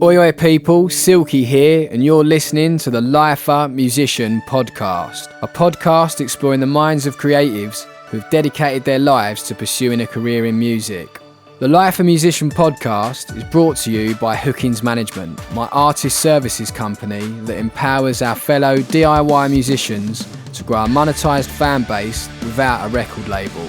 Oi oi people, Silky here, and you're listening to the Lifer Musician Podcast, a podcast exploring the minds of creatives who've dedicated their lives to pursuing a career in music. The Lifer Musician Podcast is brought to you by Hookings Management, my artist services company that empowers our fellow DIY musicians to grow a monetised fan base without a record label.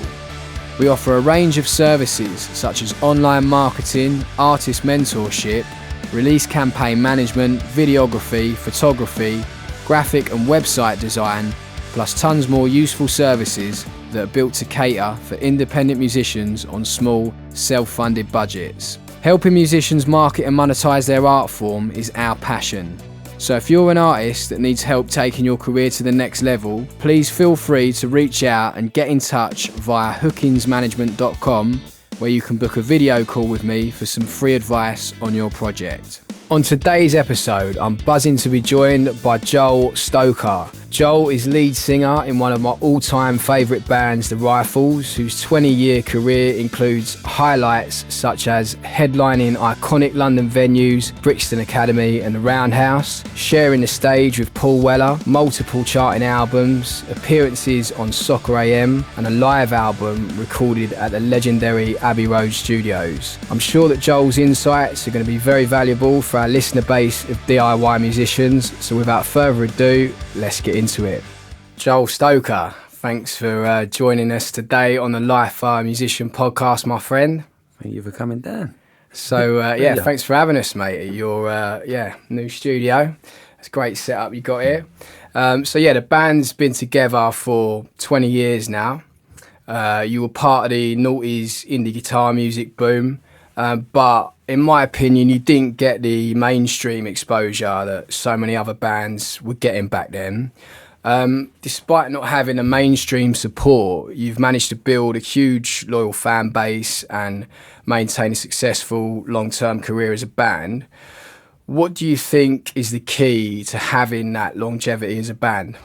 We offer a range of services such as online marketing, artist mentorship, release campaign management, videography, photography, graphic and website design, plus tons more useful services that are built to cater for independent musicians on small, self-funded budgets. Helping musicians market and monetize their art form is our passion. So if you're an artist that needs help taking your career to the next level, please feel free to reach out and get in touch via hookingsmanagement.com, where you can book a video call with me for some free advice on your project. On today's episode, I'm buzzing to be joined by Joel Stoker. Joel is lead singer in one of my all-time favourite bands, The Rifles, whose 20-year career includes highlights such as headlining iconic London venues, Brixton Academy and the Roundhouse, sharing the stage with Paul Weller, multiple charting albums, appearances on Soccer AM, and a live album recorded at the legendary Abbey Road Studios. I'm sure that Joel's insights are going to be very valuable for our listener base of DIY musicians, so without further ado, let's get into it. Joel Stoker, thanks for joining us today on the Lifer Musician Podcast, my friend. Thank you for coming down. So thanks for having us, mate, at your new studio. It's a great setup you got here. The band's been together for 20 years now. You were part of the noughties indie guitar music boom, but in my opinion, you didn't get the mainstream exposure that so many other bands were getting back then. Despite not having a mainstream support, you've managed to build a huge loyal fan base and maintain a successful long-term career as a band. What do you think is the key to having that longevity as a band?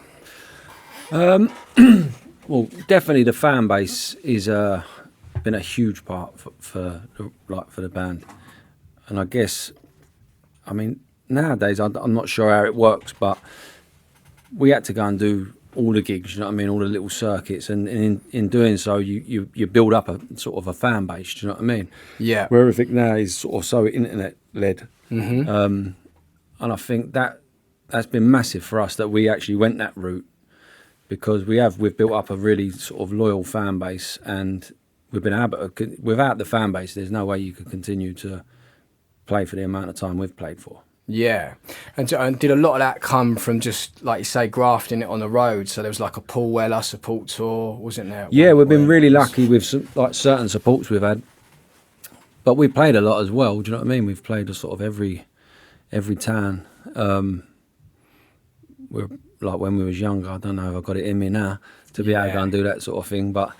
Well, definitely the fan base is been a huge part for the band. And I guess, I mean, nowadays I'm not sure how it works, but we had to go and do all the gigs, you know what I mean, all the little circuits, and in doing so, you build up a sort of a fan base, do you know what I mean? Yeah. Where everything now is sort of so internet led, and I think that's been massive for us that we actually went that route, because we've built up a really sort of loyal fan base, and we've been able to, without the fan base, there's no way you could continue to play for the amount of time we've played for. Yeah. And did a lot of that come from just, like you say, grafting it on the road? So there was like a Paul Weller support tour, wasn't there? Yeah, we've been really lucky with certain supports we've had. But we played a lot as well, do you know what I mean? We've played a sort of every town. We're like when we was younger, I don't know if I've got it in me now to be able to go and do that sort of thing. But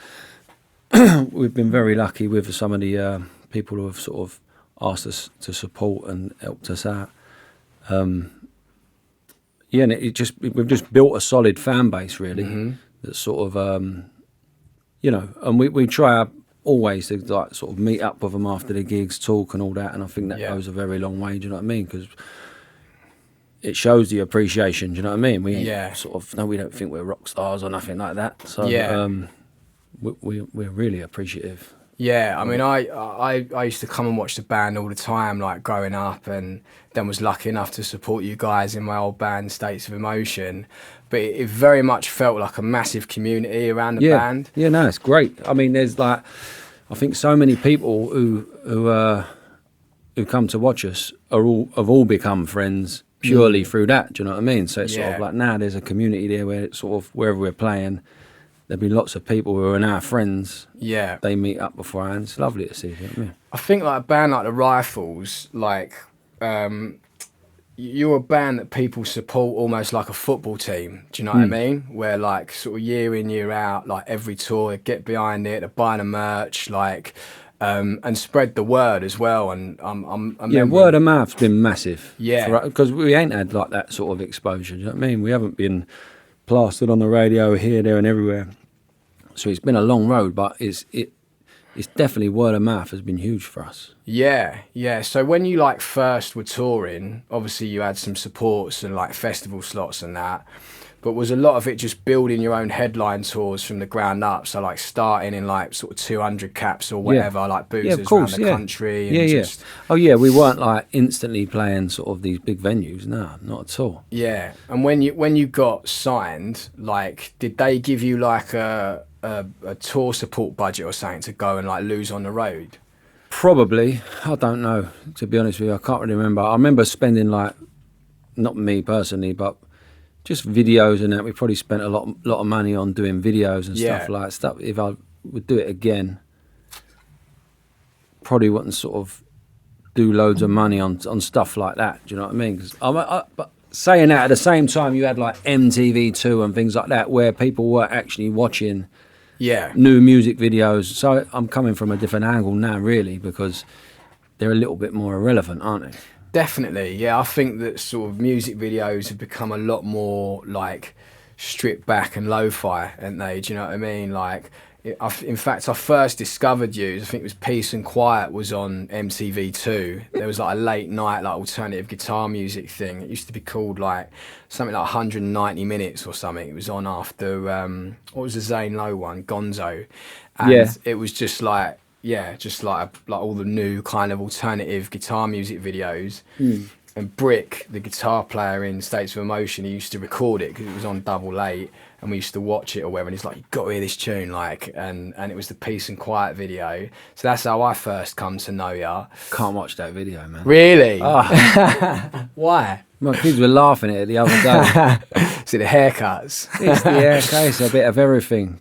we've been very lucky with some of the people who have sort of asked us to support and helped us out. And we've just built a solid fan base, really. That's sort of, and we try always to like sort of meet up with them after the gigs, talk and all that. And I think that goes a very long way. Do you know what I mean? Because it shows the appreciation. Do you know what I mean? We we don't think we're rock stars or nothing like that. So we're really appreciative. Yeah, I mean, I used to come and watch the band all the time, like growing up, and then was lucky enough to support you guys in my old band, States of Emotion. But it very much felt like a massive community around the band. Yeah, no, it's great. I mean, there's like, I think so many people who come to watch us have all become friends purely through that. Do you know what I mean? So it's sort of like now there's a community there where it's sort of wherever we're playing, there'll be lots of people who are now friends. Yeah. They meet up beforehand. It's lovely to see. You know what I mean? I think like a band like the Rifles, like you're a band that people support almost like a football team. Do you know what I mean? Where like sort of year in, year out, like every tour, they get behind it, they're buying the merch, like and spread the word as well. And word of mouth's been massive. Yeah. Because we ain't had like that sort of exposure. Do you know what I mean? We haven't been plastered on the radio here, there and everywhere. So it's been a long road, but it's definitely word of mouth has been huge for us. Yeah. So when you like first were touring, obviously you had some supports and like festival slots and that, but was a lot of it just building your own headline tours from the ground up? So like starting in like sort of 200 caps or whatever, like boozers around the country. And just... Oh yeah, we weren't like instantly playing sort of these big venues. No, not at all. Yeah. And when you got signed, like, did they give you like a tour support budget or something to go and like lose on the road? Probably. I don't know, to be honest with you. I can't really remember. I remember spending like, not me personally, but just videos and that. We probably spent a lot of money on doing videos and stuff. If I would do it again, probably wouldn't sort of do loads of money on stuff like that. Do you know what I mean? 'Cause but saying that, at the same time, you had like MTV2 and things like that, where people were actually watching new music videos. So I'm coming from a different angle now, really, because they're a little bit more irrelevant, aren't they? Definitely, yeah. I think that sort of music videos have become a lot more like stripped back and lo-fi, haven't they? Do you know what I mean? Like, in fact, I first discovered you, I think it was Peace and Quiet was on MTV2. There was like a late night like alternative guitar music thing. It used to be called like something like 190 Minutes or something. It was on after, what was the Zane Lowe one? Gonzo. And it was just like, just like all the new kind of alternative guitar music videos. And Brick, the guitar player in States of Emotion, he used to record it because it was on double 8, and we used to watch it or whatever. And he's like, "You got to hear this tune," like, and it was the Peace and Quiet video. So that's how I first come to know ya. Can't watch that video, man. Really? Oh. Why? My kids were laughing at it the other day. See the haircuts. It's the haircut. It's a bit of everything.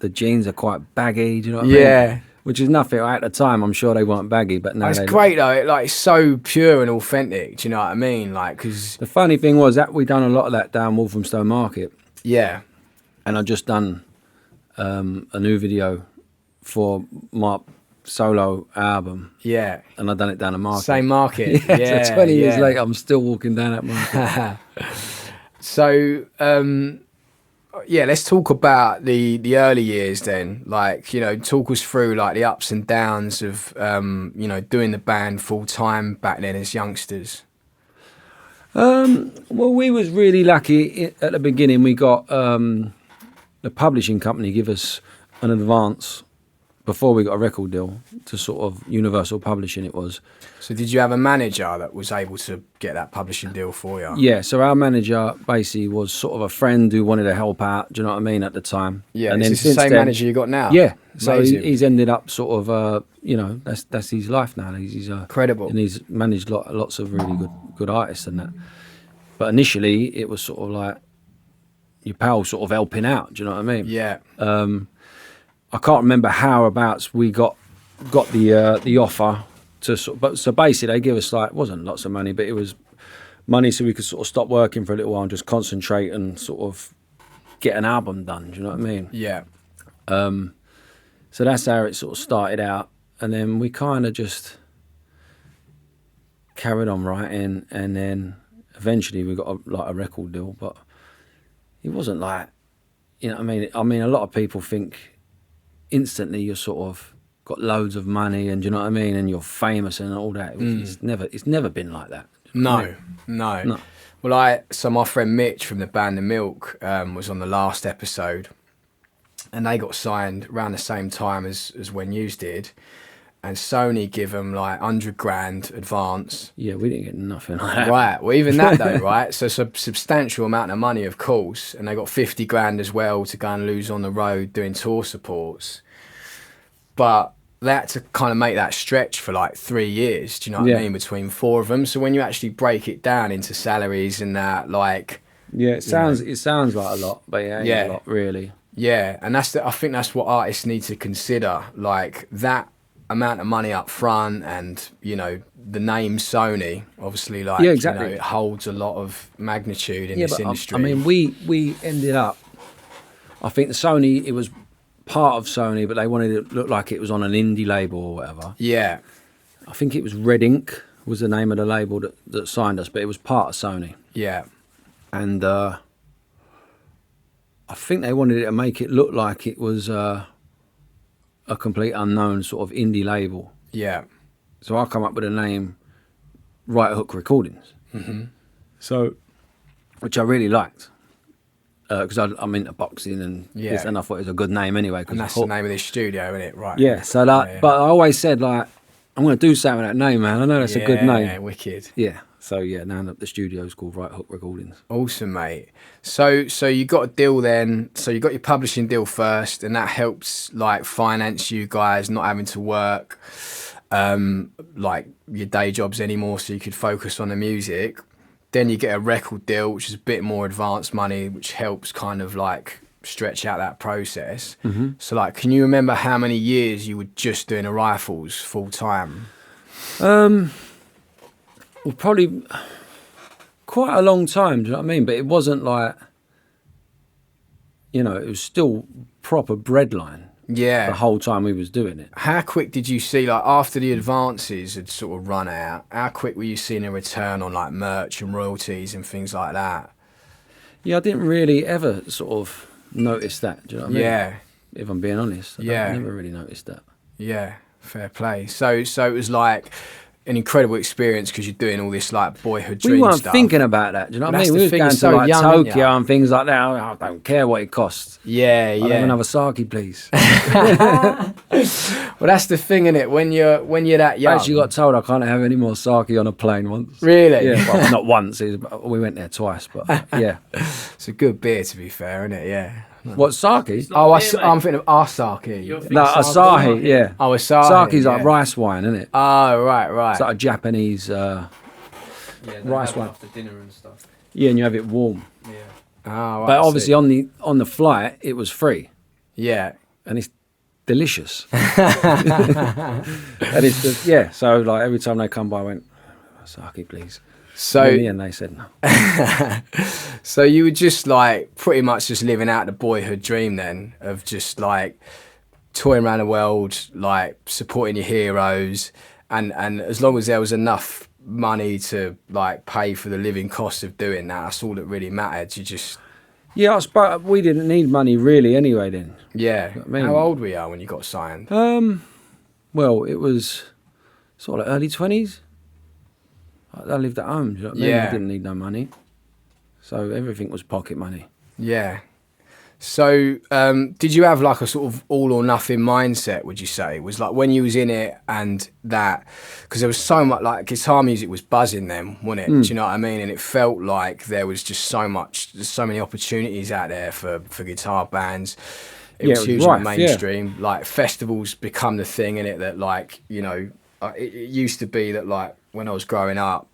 The jeans are quite baggy. Do you know what I mean? Which is nothing. At the time, I'm sure they weren't baggy, but now it's great though. It's so pure and authentic. Do you know what I mean? Like, because the funny thing was that we done a lot of that down Walthamstow Market. Yeah. And I just done a new video for my solo album. Yeah. And I done it down the market. Same market. Yeah. So 20 years later, I'm still walking down that market. So. Let's talk about the early years then. Like, talk us through like the ups and downs of, doing the band full time back then as youngsters. Well, we was really lucky at the beginning. We got the publishing company give us an advance before we got a record deal to sort of Universal Publishing it was. So did you have a manager that was able to get that publishing deal for you? Yeah, so our manager basically was sort of a friend who wanted to help out, do you know what I mean, at the time. Yeah, and then is this the same manager you got now? Yeah, so he's ended up sort of, that's his life now. He's incredible. And he's managed lots of really good artists and that. But initially, it was sort of like your pal sort of helping out, do you know what I mean? Yeah. I can't remember how abouts we got the offer to so basically they give us like, it wasn't lots of money, but it was money so we could sort of stop working for a little while and just concentrate and sort of get an album done. Do you know what I mean? Yeah. So that's how it sort of started out, and then we kind of just carried on writing, and then eventually we got a record deal, but it wasn't like, you know what I mean? I mean, a lot of people think instantly you're sort of got loads of money and, you know what I mean, and you're famous and all that. It's never been like that. No. Well, so my friend Mitch from the band The Milk was on the last episode, and they got signed around the same time as when yous did, and Sony give them like 100 grand advance. Yeah, we didn't get nothing like that. Right, well even that though, right? So it's a substantial amount of money, of course, and they got 50 grand as well to go and lose on the road doing tour supports. But they had to kind of make that stretch for like 3 years, do you know what I mean, between 4 of them. So when you actually break it down into salaries and that, like... Yeah, it sounds like a lot, but it ain't a lot, really. Yeah, and I think that's what artists need to consider, like that amount of money up front, and the name Sony, obviously, like it holds a lot of magnitude in this industry. I mean, we ended up, I think the Sony, it was part of Sony, but they wanted it to look like it was on an indie label or whatever. Yeah. I think it was Red Ink was the name of the label that signed us, but it was part of Sony. Yeah. And I think they wanted it to make it look like it was a a complete unknown sort of indie label. Yeah. So I come up with a name, Right Hook Recordings. Mm-hmm. So, which I really liked. Because I'm into boxing and this, and I thought it was a good name anyway. And that's the name of this studio, isn't it? Right. Yeah, so like, but I always said like, I'm going to do something with that name, man. I know that's a good name. Yeah, wicked. Yeah, so yeah, now the studio's called Right Hook Recordings. Awesome, mate. So you got a deal then. So you got your publishing deal first, and that helps like finance you guys not having to work like your day jobs anymore, so you could focus on the music. Then you get a record deal, which is a bit more advanced money, which helps kind of like stretch out that process. Mm-hmm. So like, can you remember how many years you were just doing the rifles full time? Well, probably quite a long time, do you know what I mean? But it wasn't like, it was still proper breadline. Yeah. The whole time we was doing it. How quick did you see, like, after the advances had sort of run out, how quick were you seeing a return on, like, merch and royalties and things like that? Yeah, I didn't really ever sort of notice that, do you know what I mean? Yeah. If I'm being honest. I never really noticed that. Yeah, fair play. So it was, like, an incredible experience because you're doing all this, like, boyhood dream stuff. We weren't thinking about that, do you know what I mean? We was going to, like, Tokyo and things like that. I don't care what it costs. Yeah, I'll have another sake, please. Well, that's the thing, innit? When you're that young. I actually got told I can't have any more sake on a plane once. Really? Yeah, well, not once. We went there twice, but yeah. It's a good beer, to be fair, isn't it? Yeah. What, sake? Oh, I'm thinking of Asahi. No, Asahi, yeah. Oh, Asahi. Sake's like rice wine, isn't it? Oh, right. It's like a Japanese rice wine. After dinner and stuff. Yeah, and you have it warm. Yeah. Oh, But obviously on the flight, it was free. Yeah. And it's delicious. And it's just, so like every time they come by, I went, sake, please. So and they said no. So you were just like pretty much just living out the boyhood dream then of just like touring around the world, like supporting your heroes, and as long as there was enough money to like pay for the living costs of doing that, that's all that really mattered. You just but we didn't need money really anyway then. Yeah. You know what I mean? How old were you when you got signed? Well, it was sort of early 20s. I lived at home, you know what I mean? Yeah. I didn't need no money. So everything was pocket money. Yeah. So did you have like a sort of all or nothing mindset, would you say? Was like when you was in it and that, because there was so much, like guitar music was buzzing then, wasn't it? Do you know what I mean? And it felt like there was just so many opportunities out there for guitar bands. It was hugely mainstream. Yeah. Like festivals become the thing in it that like, it used to be that like when I was growing up,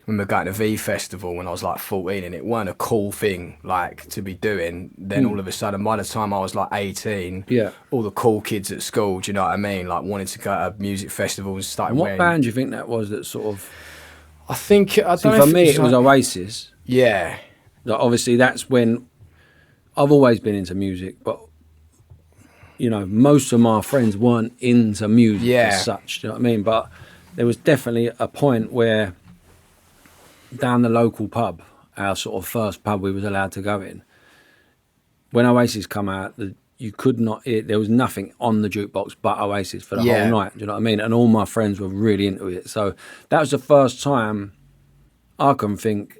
I remember going to V Festival when I was like 14 and it weren't a cool thing like to be doing. Then all of a sudden, by the time I was like 18, all the cool kids at school, do you know what I mean? Like wanted to go to music festivals and started wearing... What band do you think that was that sort of... I don't know for me, it was Oasis. Yeah. Like, obviously, that's when... I've always been into music, but, most of my friends weren't into music as such, do you know what I mean? But there was definitely a point where... down the local pub, our sort of first pub we was allowed to go in, when Oasis come out, you could not hear, there was nothing on the jukebox but Oasis for the whole night, do you know what I mean? And all my friends were really into it. So that was the first time I can think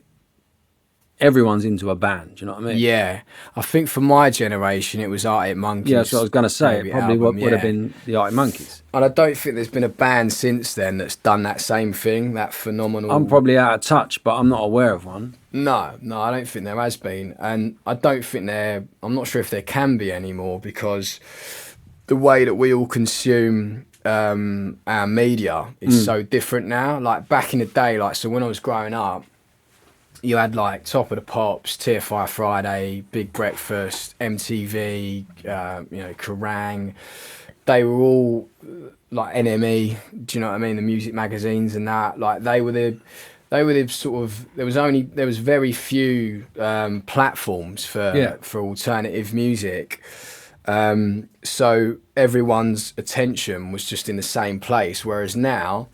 everyone's into a band, do you know what I mean? Yeah. I think for my generation, it was Arctic Monkeys. Yeah, that's what I was going to say. It probably would have been the Arctic Monkeys. And I don't think there's been a band since then that's done that same thing, that phenomenal... I'm probably out of touch, but I'm not aware of one. No, I don't think there has been. And I don't think I'm not sure if there can be anymore because the way that we all consume our media is so different now. Like back in the day, like, so when I was growing up, you had like Top of the Pops, TFI Friday, Big Breakfast, MTV, Kerrang. They were all like NME. Do you know what I mean? The music magazines and that. Like they were the sort of. There was very few platforms for alternative music. So everyone's attention was just in the same place. Whereas now,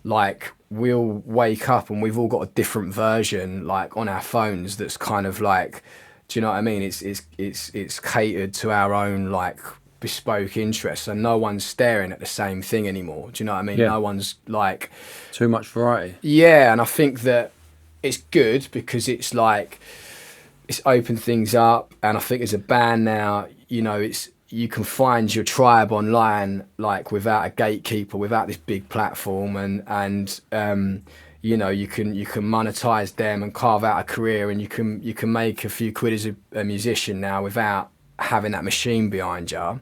like, we'll wake up and we've all got a different version like on our phones that's kind of like, do you know what I mean? It's catered to our own like bespoke interests, so no one's staring at the same thing anymore. Do you know what I mean? Yeah. No one's like Too much variety. Yeah, and I think that it's good because it's like it's opened things up, and I think as a band now, you know, you can find your tribe online like without a gatekeeper, without this big platform, and you know, you can monetize them and carve out a career, and you can make a few quid as a musician now without having that machine behind you.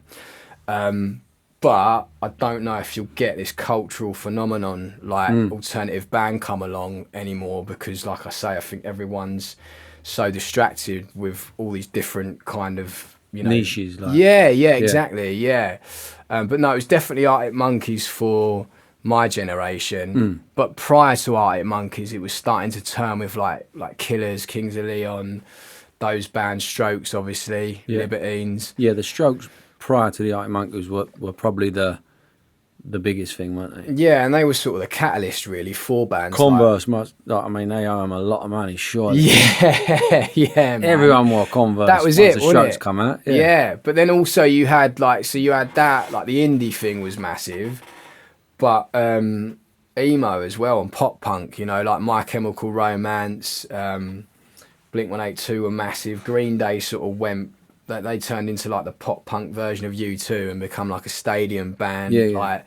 But I don't know if you'll get this cultural phenomenon like alternative band come along anymore, because like I say, I think everyone's so distracted with all these different kind of, you know, niches. Like. Yeah, exactly. Yeah. But no, it was definitely Arctic Monkeys for my generation. But prior to Arctic Monkeys, it was starting to turn with like Killers, Kings of Leon, those bands, Strokes, obviously, Libertines. Yeah, the Strokes prior to the Arctic Monkeys were probably the biggest thing, weren't they? Yeah, and they were sort of the catalyst really for bands. Converse must, like, I mean, they owe them a lot of money, surely. Yeah, yeah, man. Everyone wore Converse. That was once it, the wasn't Strokes it? come out. Yeah, but then also you had like, so you had that, like the indie thing was massive, but emo as well, and pop punk, you know, like My Chemical Romance, Blink-182 were massive. Green Day sort of went, that they turned into like the pop punk version of U2 and become like a stadium band. Like,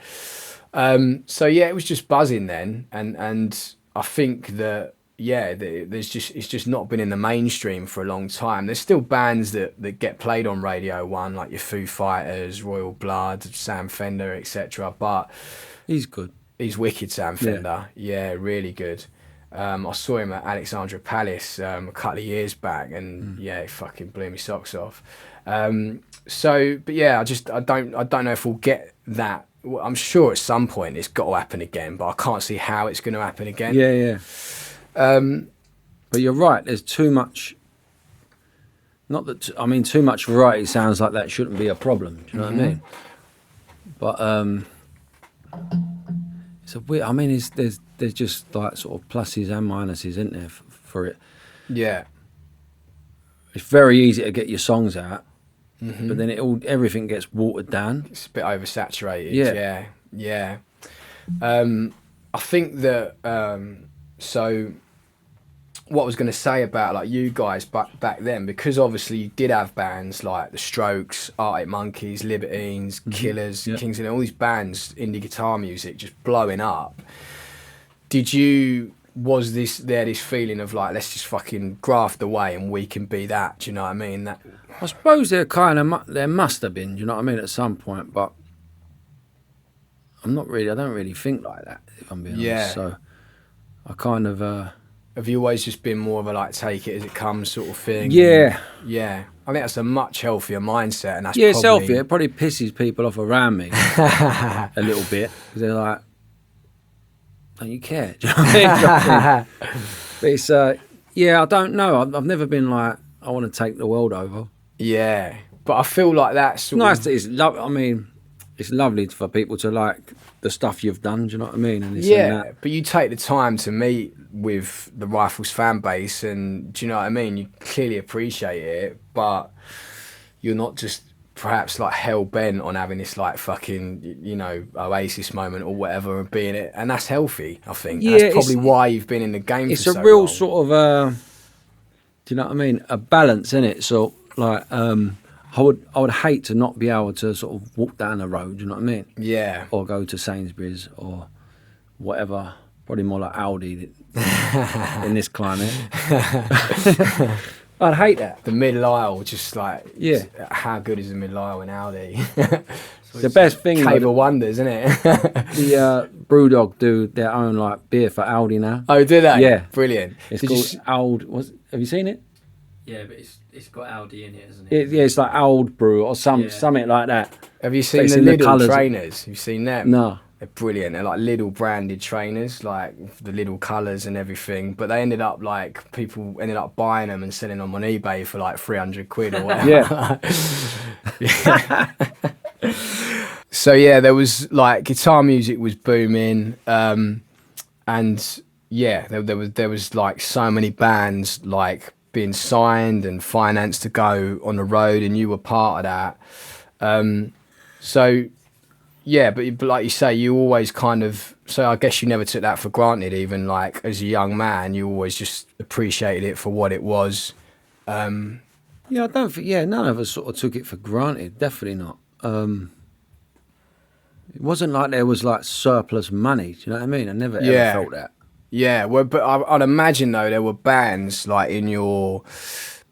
so yeah, it was just buzzing then, and I think that it's just not been in the mainstream for a long time. There's still bands that get played on Radio 1, like your Foo Fighters, Royal Blood, Sam Fender, etc. But he's good. He's wicked, Sam Fender. Yeah, really good. I saw him at Alexandra Palace a couple of years back, and yeah, he fucking blew my socks off. So, but yeah, I don't know if we'll get that. Well, I'm sure at some point it's got to happen again, but I can't see how it's going to happen again. Yeah. But you're right. There's too much. Not that I mean, too much variety sounds like that shouldn't be a problem. Do you know what I mean? But it's a weird. I mean, there's just like sort of pluses and minuses, isn't there, for it? Yeah. It's very easy to get your songs out, but then everything gets watered down. It's a bit oversaturated. Yeah. I think that so. What I was going to say about like you guys back then, because obviously you did have bands like the Strokes, Arctic Monkeys, Libertines, Killers, Kings of Leon, all these bands, indie guitar music just blowing up. Was there this feeling of like, let's just fucking graft away and we can be that? Do you know what I mean? That I suppose there must have been. Do you know what I mean? At some point, but I don't really think like that, if I'm being honest. So I kind of. Have you always just been more of a like take it as it comes sort of thing? Yeah. I think that's a much healthier mindset, and that's it's healthier. It probably pisses people off around me a little bit, because they're like, "Don't you care?" Do you know what I mean? But it's I don't know. I've never been like, I want to take the world over. Yeah, but I feel like that's nice. I mean, it's lovely for people to like the stuff you've done. Do you know what I mean? And but you take the time to meet with the Rifles fan base, and do you know what I mean? You clearly appreciate it, but you're not just perhaps like hell bent on having this like fucking, you know, Oasis moment or whatever and being it, and that's healthy. I think that's probably why you've been in the game. It's for so a real long. Sort of, do you know what I mean? A balance, isn't it? So like, I would hate to not be able to sort of walk down the road. Do you know what I mean? Yeah. Or go to Sainsbury's or whatever. Probably more like Aldi in this climate. I'd hate that. The middle aisle, just like, how good is the middle aisle in Aldi? The best thing. Cave of Wonders, isn't it? The Brewdog do their own like beer for Aldi now. Oh, do they? Yeah. Brilliant. It's called have you seen it? Yeah, but it's got Aldi in it, hasn't it? It's like Old Brew or something like that. Have you seen the Lidl trainers? You've seen them? No. They're brilliant. They're like Lidl branded trainers, like the Lidl colours and everything. But they ended up like, people ended up buying them and selling them on eBay for like 300 quid or whatever. So yeah, there was like guitar music was booming, and there was like so many bands like being signed and financed to go on the road, and you were part of that. So, yeah, but like you say, you always kind of... So I guess you never took that for granted, even like as a young man, you always just appreciated it for what it was. Yeah, I don't think... Yeah, none of us sort of took it for granted. Definitely not. It wasn't like there was like surplus money. Do you know what I mean? I never ever felt that. Yeah, well, but I'd imagine though there were bands like in your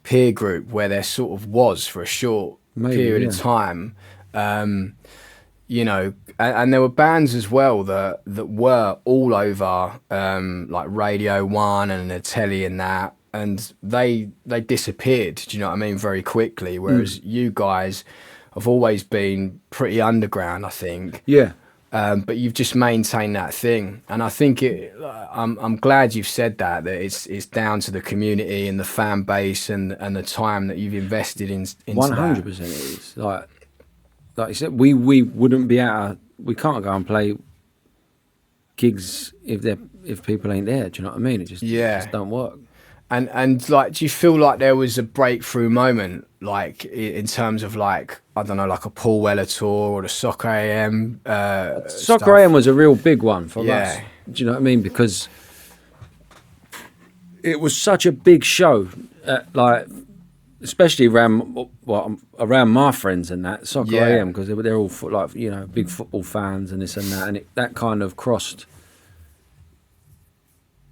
peer group where there sort of was for a short period of time, you know, and there were bands as well that were all over, like Radio 1 and the telly and that, and they disappeared. Do you know what I mean? Very quickly, whereas you guys have always been pretty underground, I think. Yeah. But you've just maintained that thing, and I think I'm glad you've said that it's down to the community and the fan base and the time that you've invested into 100% it is. Like you said, we wouldn't be we can't go and play gigs if people ain't there. Do you know what I mean? It just don't work. And like, do you feel like there was a breakthrough moment, like in terms of like, I don't know, like a Paul Weller tour or the Soccer AM? Soccer AM was a real big one for us. Do you know what I mean? Because it was such a big show, like especially around my friends and that Soccer AM, because they're all like, you know, big football fans and this and that, and that kind of crossed.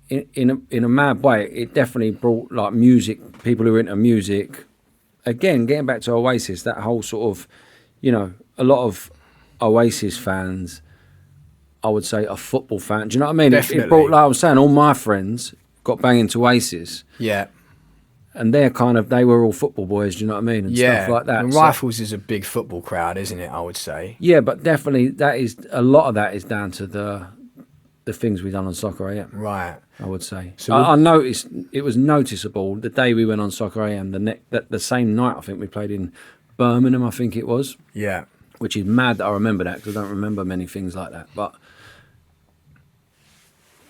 In a mad way, it definitely brought like music, people who are into music. Again, getting back to Oasis, that whole sort of, you know, a lot of Oasis fans, I would say, are football fans. Do you know what I mean? It brought, like I was saying, all my friends got bang into Oasis. Yeah. And they were all football boys, do you know what I mean? And stuff like that. And Rifles is a big football crowd, isn't it, I would say? Yeah, but definitely a lot of that is down to the things we've done on Soccer AM. Right. I would say. So I noticed, it was noticeable the day we went on Soccer AM, the same night I think we played in Birmingham, I think it was. Yeah. Which is mad that I remember that, because I don't remember many things like that. But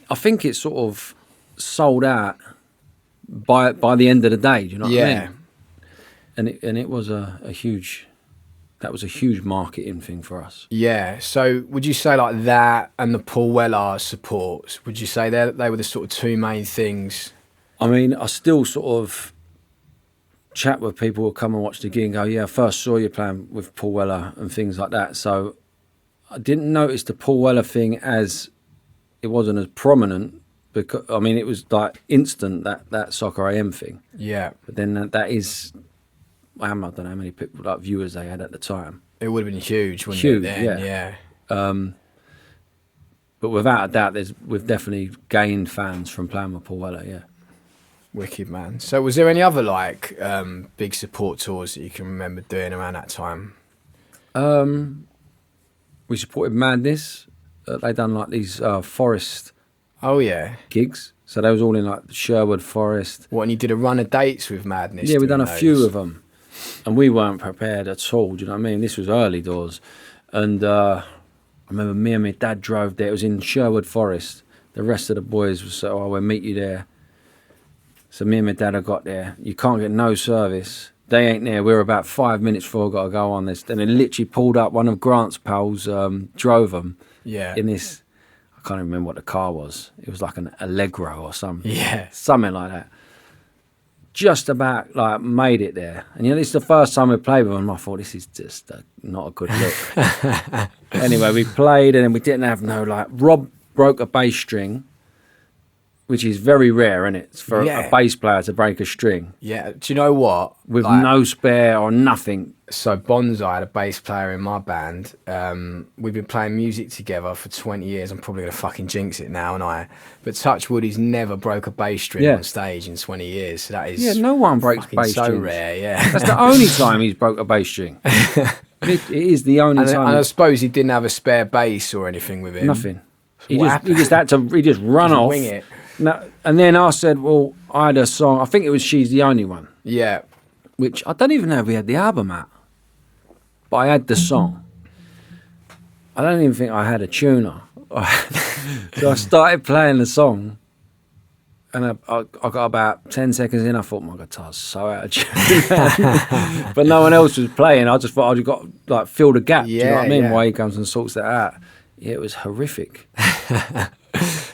I think it sort of sold out by the end of the day, do you know what I mean? And it was a huge... That was a huge marketing thing for us. Yeah. So would you say like that and the Paul Weller support, would you say they were the sort of two main things? I mean, I still sort of chat with people who come and watch the gig and go, yeah, I first saw you playing with Paul Weller and things like that. So I didn't notice the Paul Weller thing as it wasn't as prominent, because I mean, it was like instant, that Soccer AM thing. Yeah. But then that is... I don't know how many people, like viewers they had at the time. It would have been huge, wouldn't it? Then? Yeah. But without a doubt, we've definitely gained fans from playing with Paul Weller. Yeah. Wicked, man. So, was there any other like big support tours that you can remember doing around that time? We supported Madness. They done like these forest. Oh yeah. Gigs. So they was all in like Sherwood Forest. What? And you did a run of dates with Madness? Yeah, we done a few of them. And we weren't prepared at all, do you know what I mean? This was early doors. And I remember me and my dad drove there. It was in Sherwood Forest. The rest of the boys were so, we'll meet you there. So me and my dad got there. You can't get no service. They ain't there. We were about 5 minutes before we got to go on this. Then they literally pulled up. One of Grant's pals drove them in this, I can't even remember what the car was. It was like an Allegro or something. Yeah. Something like that. Just about like made it there, and you know, this is the first time we played with them. I thought, this is just not a good look. Anyway, we played, and then we didn't have Rob broke a bass string, which is very rare, isn't it, for a bass player to break a string? Yeah. Do you know what? With no spare or nothing. So Bonsai, the bass player in my band, we've been playing music together for 20 years. I'm probably going to fucking jinx it now, but touch wood, he's never broke a bass string on stage in 20 years. So that is no one breaks bass strings. So rare, yeah. That's the only time he's broke a bass string. It is the only time. And I suppose he didn't have a spare bass or anything with him. Nothing. He just run off. Wing it. No, and then I said, well, I had a song. I think it was She's the Only One. Yeah. Which I don't even know if we had the album out. But I had the song. I don't even think I had a tuner. So I started playing the song. And I got about 10 seconds in, I thought, my guitar's so out of tune. But no one else was playing. I just thought I'd got like fill the gap. Do you know what I mean? Why he comes and sorts that out. Yeah, it was horrific.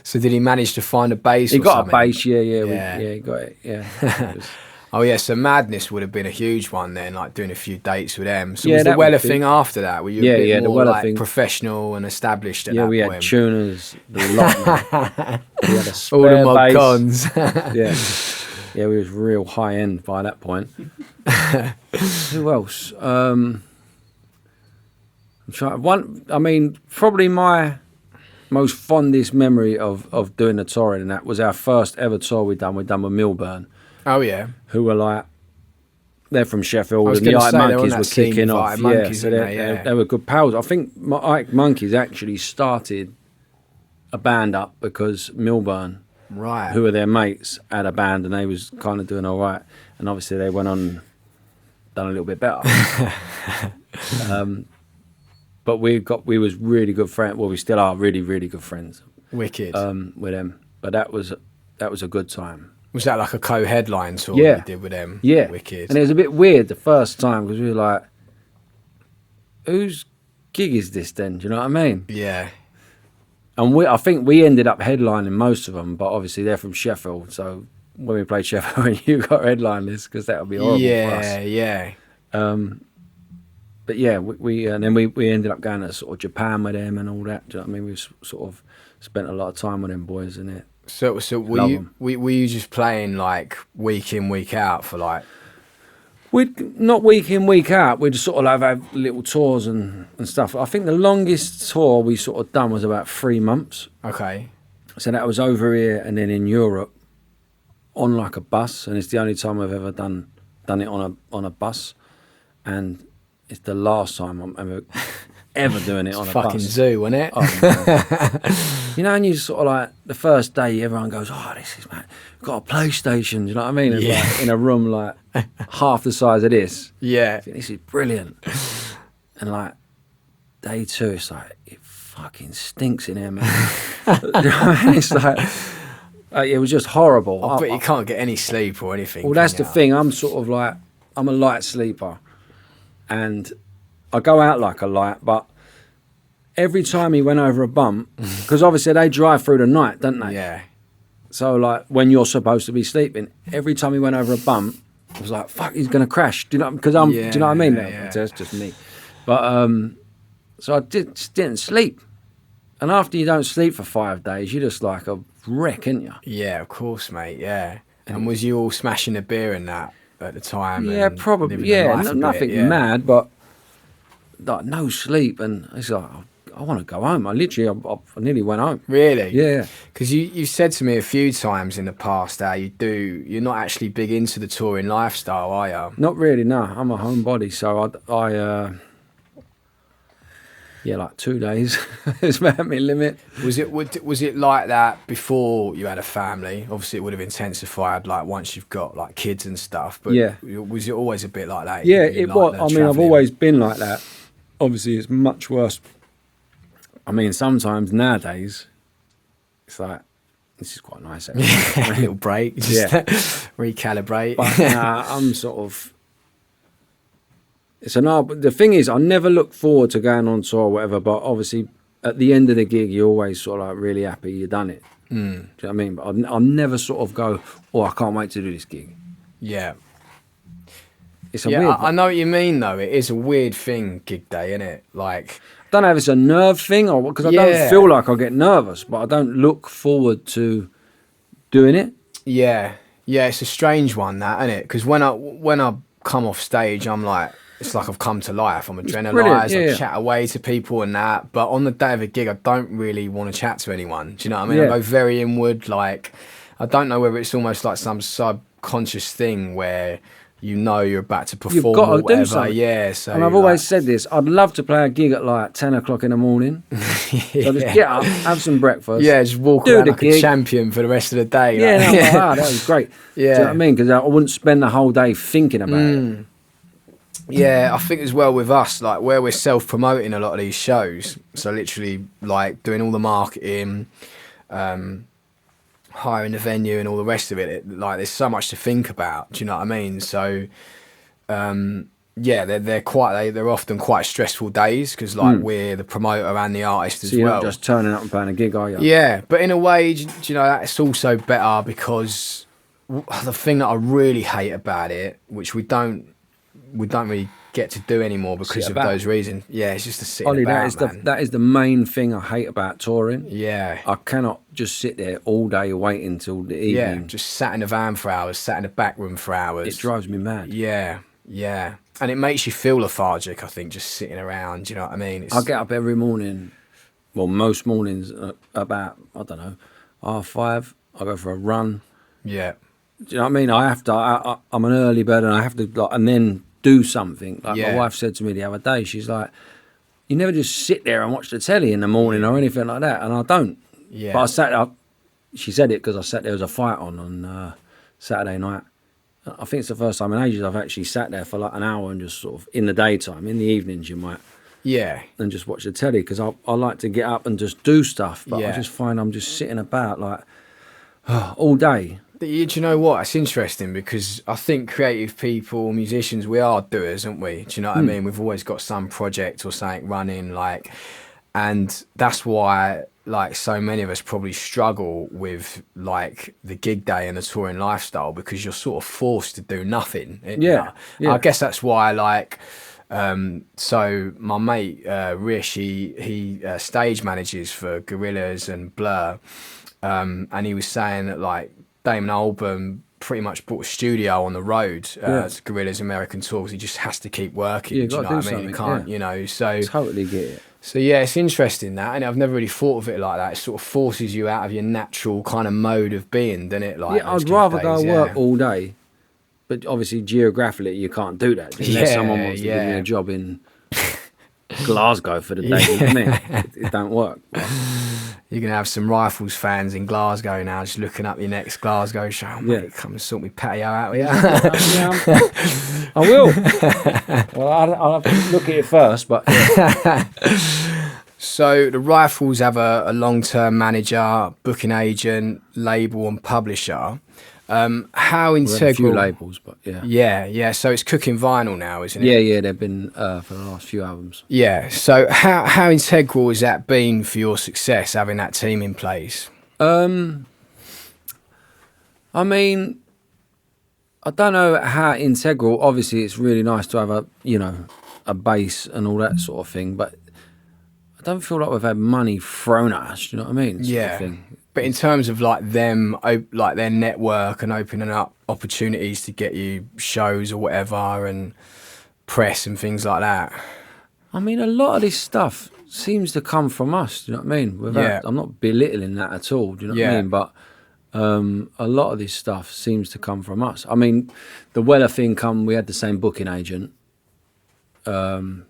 So did he manage to find a bass? He got something? a bass, yeah, he got it, yeah. It was, Oh yeah, so Madness would have been a huge one then, like doing a few dates with them. So Yeah, was the that Weller would be- thing after that? Were you Yeah, a bit yeah, the more Weller like thing. professional and established at yeah, that we point? had tuners, the lot. Man. We had a spare All the mod bass. cons. Yeah, we was real high end by that point. Who else? I'm trying. I mean, probably my most fondest memory of doing the touring and that was our first ever tour we done with Milburn, Oh yeah. who were like, they're from Sheffield, was and the gonna Ike say, they're on Monkeys that were scene kicking with off. Ike Monkeys, so weren't they? they were good pals. I think Ike Monkeys actually started a band up because Milburn, Right. who were their mates, had a band and they was kind of doing all right, and obviously they went on, done a little bit better. But we was really good friends. Well, we still are really, really good friends Wicked. with them. But that was a good time. Was that like a co-headline tour Yeah. you did with them? Yeah, Wicked. and it was a bit weird the first time because we were like, "Whose gig is this then?" Do you know what I mean? Yeah. And I think we ended up headlining most of them, but obviously they're from Sheffield, so when we played Sheffield, you got headline this because that would be horrible for us. Yeah. But yeah, we and then we ended up going to sort of Japan with them and all that. Do you know what I mean? We sort of spent a lot of time with them boys in it. So were Love you 'em. were you just playing like week in, week out for like? We'd not week in, week out. We'd sort of have little tours and stuff. I think the longest tour we sort of done was about 3 months. Okay. So that was over here and then in Europe on like a bus, and it's the only time I've ever done it on a bus, and it's the last time I'm ever doing it on a Fucking bus. zoo, wasn't it? Oh, man. You know, and you sort of like the first day, everyone goes, "Oh, this is man, we've got a PlayStation." Do you know what I mean? And Yeah. like, in a room like half the size of this. Yeah. I think this is brilliant. And like day 2, it's like it fucking stinks in here, man. You know what I mean? It's like it was just horrible. I bet you can't get any sleep or anything. Well, that's can the ya? thing. I'm sort of like, I'm a light sleeper, and I go out like a light. But every time he went over a bump, because obviously they drive through the night, don't they? Yeah. So like when you're supposed to be sleeping, every time he went over a bump, I was like, "Fuck, he's gonna crash." Do you know? Because do you know what I mean? Yeah. That's just me. But so I just didn't sleep. And after you don't sleep for 5 days, you're just like a wreck, aren't you? Yeah, of course, mate. Yeah. And was you all smashing a beer in that at the time? Yeah, and probably. living the Yeah, life a bit, nothing yeah. mad, but like no sleep, and it's like I want to go home. I nearly went home. Really? Yeah. Because you said to me a few times in the past how you're not actually big into the touring lifestyle, are you? Not really. No, I'm a homebody, so I yeah, like 2 days is about my limit. Was it like that before you had a family? Obviously, it would have intensified like once you've got like kids and stuff. But Yeah. was it always a bit like that? Yeah, You it like was. the I mean, I've travelling? always been like that. Obviously, it's much worse. I mean, sometimes nowadays, it's like, this is quite nice, actually. a little break, just Yeah. recalibrate. But I'm sort of. It's an art. But the thing is, I never look forward to going on tour or whatever. But obviously, at the end of the gig, you're always sort of like really happy you've done it. Do you know what I mean? But I'll never sort of go, "Oh, I can't wait to do this gig." Yeah. It's a Yeah, weird. I know what you mean though. It is a weird thing, gig day, isn't it? Like, I don't know if it's a nerve thing or because I Yeah. don't feel like I get nervous, but I don't look forward to doing it. yeah, it's a strange one, that, isn't it? Because when I come off stage, I'm like, it's like I've come to life. I'm brilliant, adrenalised. yeah. I chat away to people and that. But on the day of a gig, I don't really want to chat to anyone. Do you know what I mean? Yeah. I go very inward. Like, I don't know whether it's almost like some subconscious thing where you know you're about to perform You've got or to whatever. do something. Yeah. So And I've always said this, I'd love to play a gig at like 10 o'clock in the morning. So just get up, have some breakfast. yeah, just walk do around the like a gig. champion for the rest of the day. Yeah, like, no, I'm like, wow, that was great. Do you know what I mean? Because I wouldn't spend the whole day thinking about it. Yeah, I think as well with us, like where we're self-promoting a lot of these shows, so literally like doing all the marketing, hiring the venue and all the rest of it, like there's so much to think about. Do you know what I mean? So yeah, they're often quite stressful days because like we're the promoter and the artist as So you're well. not just turning up and playing a gig, are you? Yeah, but in a way, do you know, that's also better because the thing that I really hate about it, which we don't really get to do anymore because of those reasons. Yeah, it's just the sitting Ollie, about, that is the main thing I hate about touring. Yeah. I cannot just sit there all day waiting till the evening. Yeah, just sat in the van for hours, sat in the back room for hours. It drives me mad. Yeah. And it makes you feel lethargic, I think, just sitting around, do you know what I mean? I get up every morning, well, most mornings about, I don't know, 5:30. I go for a run. Yeah. Do you know what I mean? I have to, I'm an early bird and I have to, like, and then do something. Like my wife said to me the other day, she's like, you never just sit there and watch the telly in the morning or anything like that. And I don't. Yeah. But I sat up, she said it because I sat there, was a fight on Saturday night. I think it's the first time in ages I've actually sat there for like an hour and just sort of, in the daytime, in the evenings you might. Yeah. And just watch the telly because I like to get up and just do stuff. But I just find I'm just sitting about like all day. Do you know what? It's interesting because I think creative people, musicians, we are doers, aren't we? Do you know what I mean? We've always got some project or something running, like, and that's why, like, so many of us probably struggle with like the gig day and the touring lifestyle because you're sort of forced to do nothing. I guess that's why, like, so my mate Rish, he stage manages for Gorillaz and Blur, and he was saying that like Damon Albarn pretty much brought a studio on the road to Gorillaz American tours. He just has to keep working. Yeah, do you know what I mean? You can't, you know. So totally get it. So yeah, it's interesting that, and I've never really thought of it like that. It sort of forces you out of your natural kind of mode of being, doesn't it? Like, I'd rather go work all day, but obviously geographically you can't do that unless someone wants to give me a job in Glasgow for the day. You know what I mean? It don't work. You're going to have some Rifles fans in Glasgow now just looking up your next Glasgow show. Mate, come and sort me patio out with you. I will. Well, I'll have to look at it first, but... So the Rifles have a long-term manager, booking agent, label and publisher. How integral... a few labels, but yeah. Yeah. So it's cooking vinyl now, isn't it? Yeah. They've been for the last few albums. Yeah. So how integral has that been for your success, having that team in place? I mean, I don't know how integral. Obviously, it's really nice to have a base and all that sort of thing, but I don't feel like we've had money thrown at us. You know what I mean? Sort of thing. But in terms of like them, like their network and opening up opportunities to get you shows or whatever and press and things like that. I mean, a lot of this stuff seems to come from us. Do you know what I mean? I'm not belittling that at all. Do you know what I mean? But a lot of this stuff seems to come from us. I mean, the Weller thing we had the same booking agent. That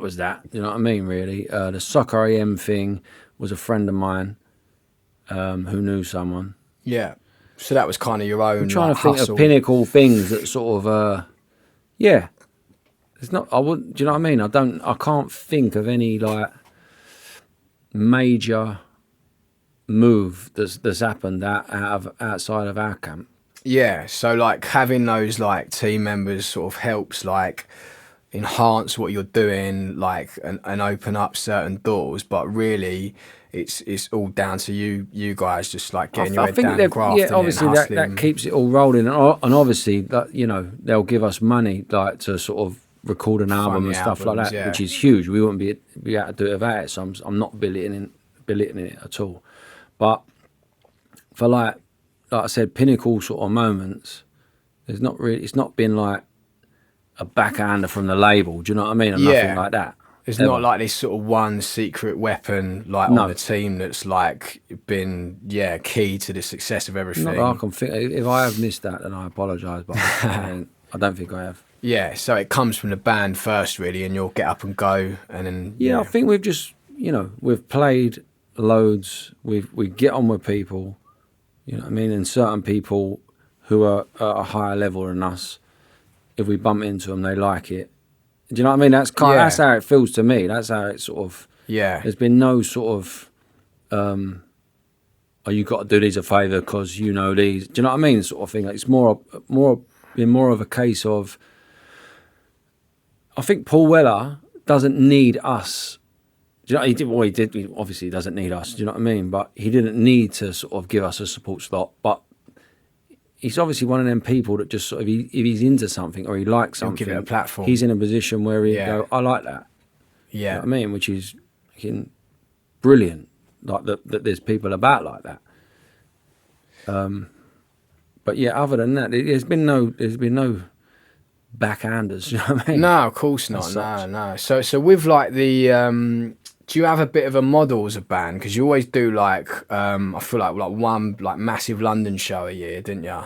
was that. You know what I mean? Really, the Soccer AM thing was a friend of mine who knew someone. Yeah. So that was kind of your own. I'm trying to hustle. think of pinnacle things that sort of, It's not. I wouldn't. Do you know what I mean? I can't think of any like major move that's happened outside of our camp. Yeah. So like having those like team members sort of helps like enhance what you're doing, like and open up certain doors, but really it's all down to you guys just like getting your head down and grafting. Yeah, obviously that keeps it all rolling, and obviously that they'll give us money like to sort of record an album and stuff like that, which is huge. We wouldn't be able to do it without it, so I'm not belittling it at all. But for like I said, pinnacle sort of moments, it's not been like a backhander from the label, do you know what I mean? Or nothing like that. It's not like this sort of one secret weapon like on the team that's like been key to the success of everything. Not that I can think. If I have missed that, then I apologise, but I don't think I have. Yeah, so it comes from the band first, really, and you'll get up and go, and then I think we've just we've played loads. We get on with people, you know what I mean, and certain people who are at a higher level than us. If we bump into them, they like it. Do you know what I mean? That's that's how it feels to me. That's how it sort of. Yeah. There's been no sort of. oh, you got to do these a favour because you know these. Do you know what I mean? Sort of thing. Like, it's been more of a case of. I think Paul Weller doesn't need us. Do you know, he did. He obviously doesn't need us. Do you know what I mean? But he didn't need to sort of give us a support slot. But he's obviously one of them people that just sort of, if he's into something or he likes something, give it a platform. He's in a position where he go, I like that. Yeah. You know what I mean? Which is brilliant. Like that there's people about like that. But yeah, other than that, there's been no backhanders. You know what I mean? No, of course not. No. So with like the, do you have a bit of a model as a band? Because you always do like, I feel like one like massive London show a year, didn't you?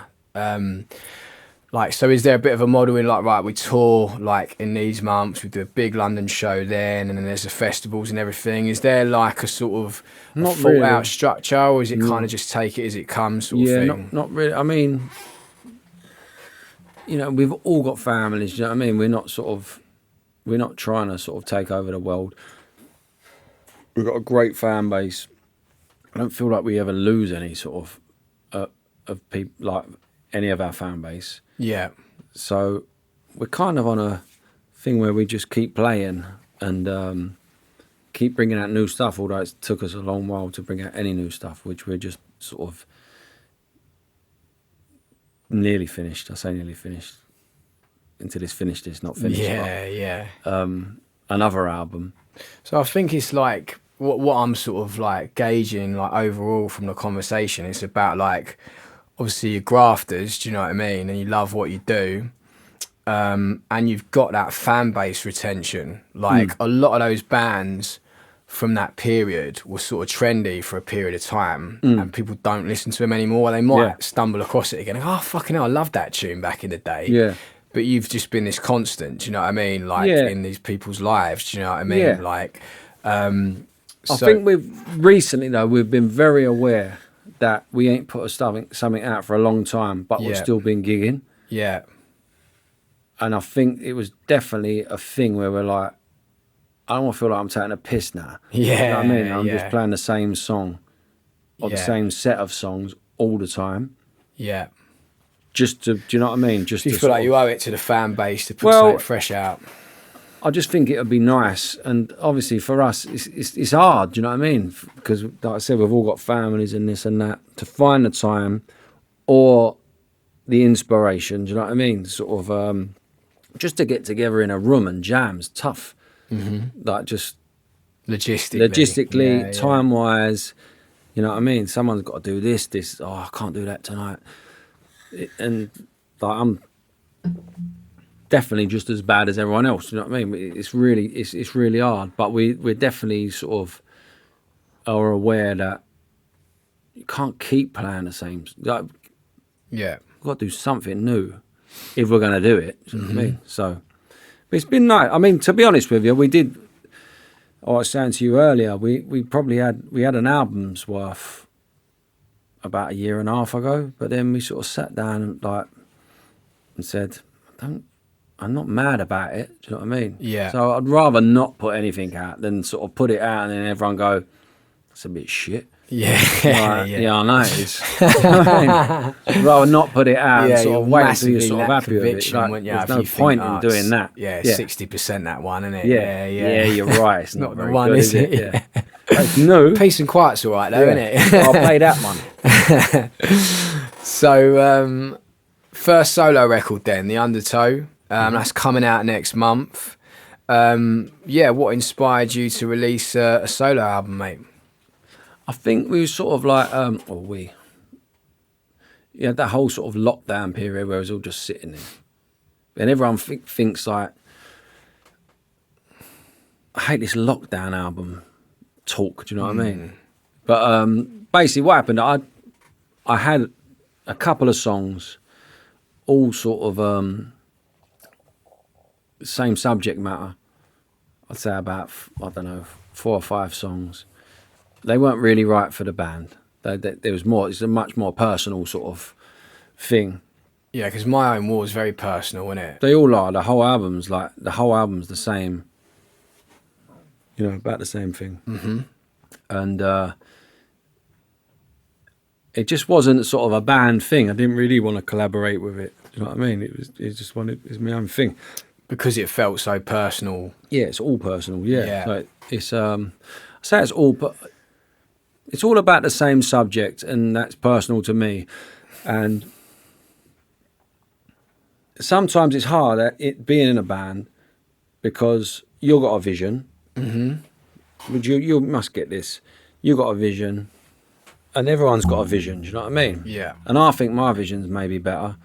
Like, so is there a bit of a model in like, right, we tour like in these months, we do a big London show then, and then there's the festivals and everything. Is there like a sort of not thought really out structure, or is it kind of just take it as it comes sort of thing? Not really. I mean, you know, we've all got families. Do you know what I mean? We're not trying to sort of take over the world. We've got a great fan base. I don't feel like we ever lose any sort of people, like any of our fan base. Yeah. So we're kind of on a thing where we just keep playing and keep bringing out new stuff, although it took us a long while to bring out any new stuff, which we're just sort of nearly finished. I say nearly finished. Until it's finished, it's not finished. Yeah. Another album. So I think it's like, what I'm sort of like gauging like overall from the conversation, it's about like, obviously you're grafters, do you know what I mean? And you love what you do. And you've got that fan base retention. Like a lot of those bands from that period were sort of trendy for a period of time and people don't listen to them anymore. They might stumble across it again. Oh, fucking hell, I love that tune back in the day. Yeah. But you've just been this constant, do you know what I mean? Like in these people's lives, do you know what I mean? Yeah. Like, I think we've been very aware that we ain't put something out for a long time, but we've still been gigging. Yeah. And I think it was definitely a thing where we're like, I don't want to feel like I'm taking a piss now. Yeah. You know what I mean? I'm just playing the same song or the same set of songs all the time. Yeah. Just to, do you know what I mean? Just you to feel like you owe it to the fan base to put something fresh out. I just think it would be nice, and obviously for us, it's hard. Do you know what I mean? Because, like I said, we've all got families and this and that. To find the time or the inspiration, do you know what I mean? Sort of just to get together in a room and jam is tough. Like just logistically, time wise, you know what I mean? Someone's got to do this. Oh, I can't do that tonight. And like I'm definitely just as bad as everyone else. You know what I mean? It's really hard. But we're definitely sort of are aware that you can't keep playing the same. Like, we've got to do something new if we're going to do it. You know what I mean? So but it's been nice. I mean, to be honest with you, we did. I was saying to you earlier, we probably had an album's worth about a year and a half ago, but then we sort of sat down and said, I'm not mad about it. Do you know what I mean? Yeah. So I'd rather not put anything out than sort of put it out and then everyone go, that's a bit shit. Yeah. Yeah, I know it is. I'd rather not put it out and sort of wait until you're sort of happy with it. Like, there's no point in doing that. Yeah, 60% that one, isn't it? Yeah, you're right. It's not the very one, good, is it? Yeah. It's new. Peace and Quiet's all right, though, isn't it? I'll play that one. So, first solo record then, The Undertow. That's coming out next month. What inspired you to release a solo album, mate? I think we were sort of like, you had that whole sort of lockdown period where it was all just sitting there. And everyone thinks like, I hate this lockdown album talk, do you know what I mean? But basically what happened, I had a couple of songs, all sort of same subject matter. I'd say about, 4 or 5 songs. They weren't really right for the band. There was more. It's a much more personal sort of thing. Yeah, because My Own War is very personal, isn't it? They all are. The whole album's the same. You know, about the same thing. And it just wasn't sort of a band thing. I didn't really want to collaborate with it. You know what I mean? It was my own thing. Because it felt so personal. Yeah, it's all personal. Yeah, Yeah. so it's I say it's all, but it's all about the same subject, and that's personal to me. And sometimes it's hard at it being in a band because you've got a vision. But you must get this. You got a vision, and everyone's got a vision. Do you know what I mean? Yeah. And I think my vision's maybe better.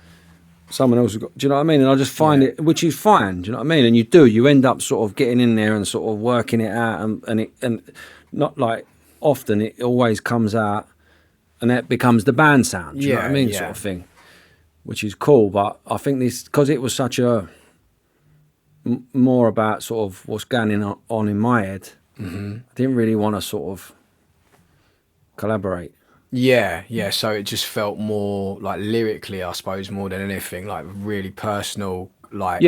Someone else has got. Do you know what I mean? And I just find it, which is fine. Do you know what I mean? And you end up sort of getting in there and sort of working it out, and not like often it always comes out, and that becomes the band sound. Do you know what I mean? Sort of thing, which is cool. But I think this, because it was such a more about sort of what's going on in my head. I didn't really want to sort of collaborate. Yeah. So it just felt more like lyrically, I suppose, more than anything, like really personal. Like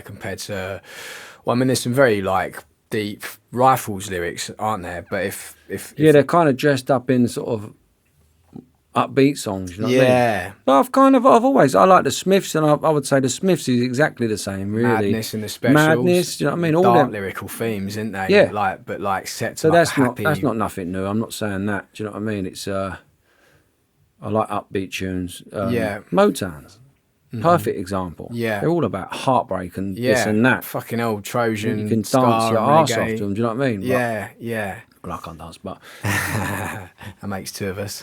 compared to, well, I mean, there's some very like deep Rifles lyrics, aren't there? But if they're kind of dressed up in sort of upbeat songs, you know what I mean? But I like the Smiths, and I would say the Smiths is exactly the same, really. Madness and the Specials. Madness, you know what I mean? All dark them lyrical themes, isn't they? Yeah. But Sept. So like that's happy. that's not nothing new. I'm not saying that. Do you know what I mean? It's I like upbeat tunes. Motown's perfect example. Yeah. They're all about heartbreak and this and that. Fucking old Trojan. You can dance Scar your and arse reggae. off to them. Do you know what I mean? Yeah. Well, I can't dance, but That makes two of us.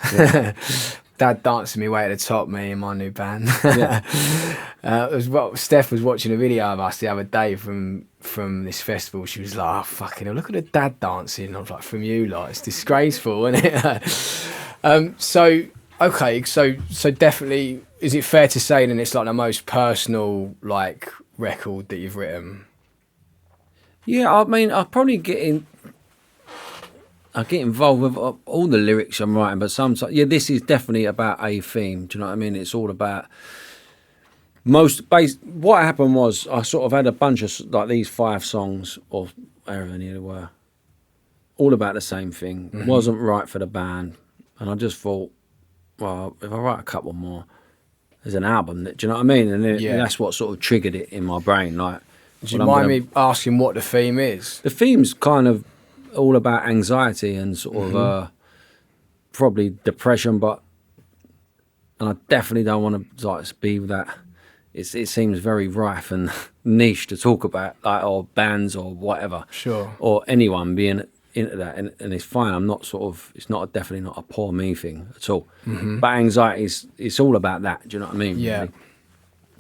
Dad dancing me way at the top, me and my new band. Steph was watching a video of us the other day from this festival. She was like, "Oh fucking hell, look at the dad dancing." I was like, "From you lot, it's disgraceful, isn't it?" So definitely, is it fair to say then it's like the most personal like record that you've written? Yeah, I mean, I get involved with all the lyrics I'm writing, but sometimes, this is definitely about a theme. Do you know what I mean? It's all about what happened was I sort of had a bunch of like these 5 songs or however many there were, all about the same thing. It wasn't right for the band, and I just thought, well, if I write a couple more, there's an album. Do you know what I mean? And that's what sort of triggered it in my brain. Like, do you mind me asking what the theme is? The theme's kind of all about anxiety and sort of probably depression, and I definitely don't want to like be that. It seems very rife and niche to talk about, like, or bands or whatever, sure, or anyone being into that, and it's fine. I'm not sort of, it's not definitely not a poor me thing at all. But anxiety it's all about that. Do you know what I mean? Yeah, really?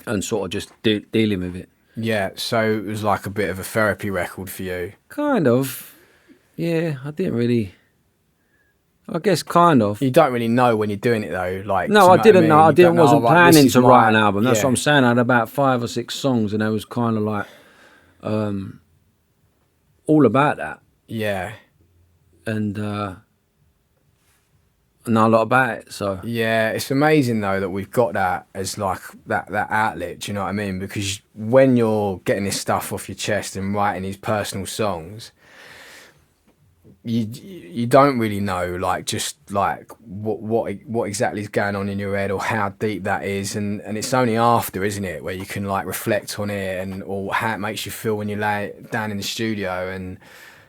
And sort of just dealing with it. Yeah, so it was like a bit of a therapy record for you. Kind of. Yeah, I didn't really. I guess kind of. You don't really know when you're doing it though. Like, no, I didn't know. Wasn't planning to write an album. That's yeah. what I'm saying. I had about 5 or 6 songs, and it was kind of like all about that. Yeah. And know a lot about it. So yeah, it's amazing though that we've got that as like that outlet. Do you know what I mean? Because when you're getting this stuff off your chest and writing these personal songs, you don't really know like just like what exactly is going on in your head or how deep that is, and it's only after, isn't it, where you can like reflect on it and or how it makes you feel when you lay it down in the studio, and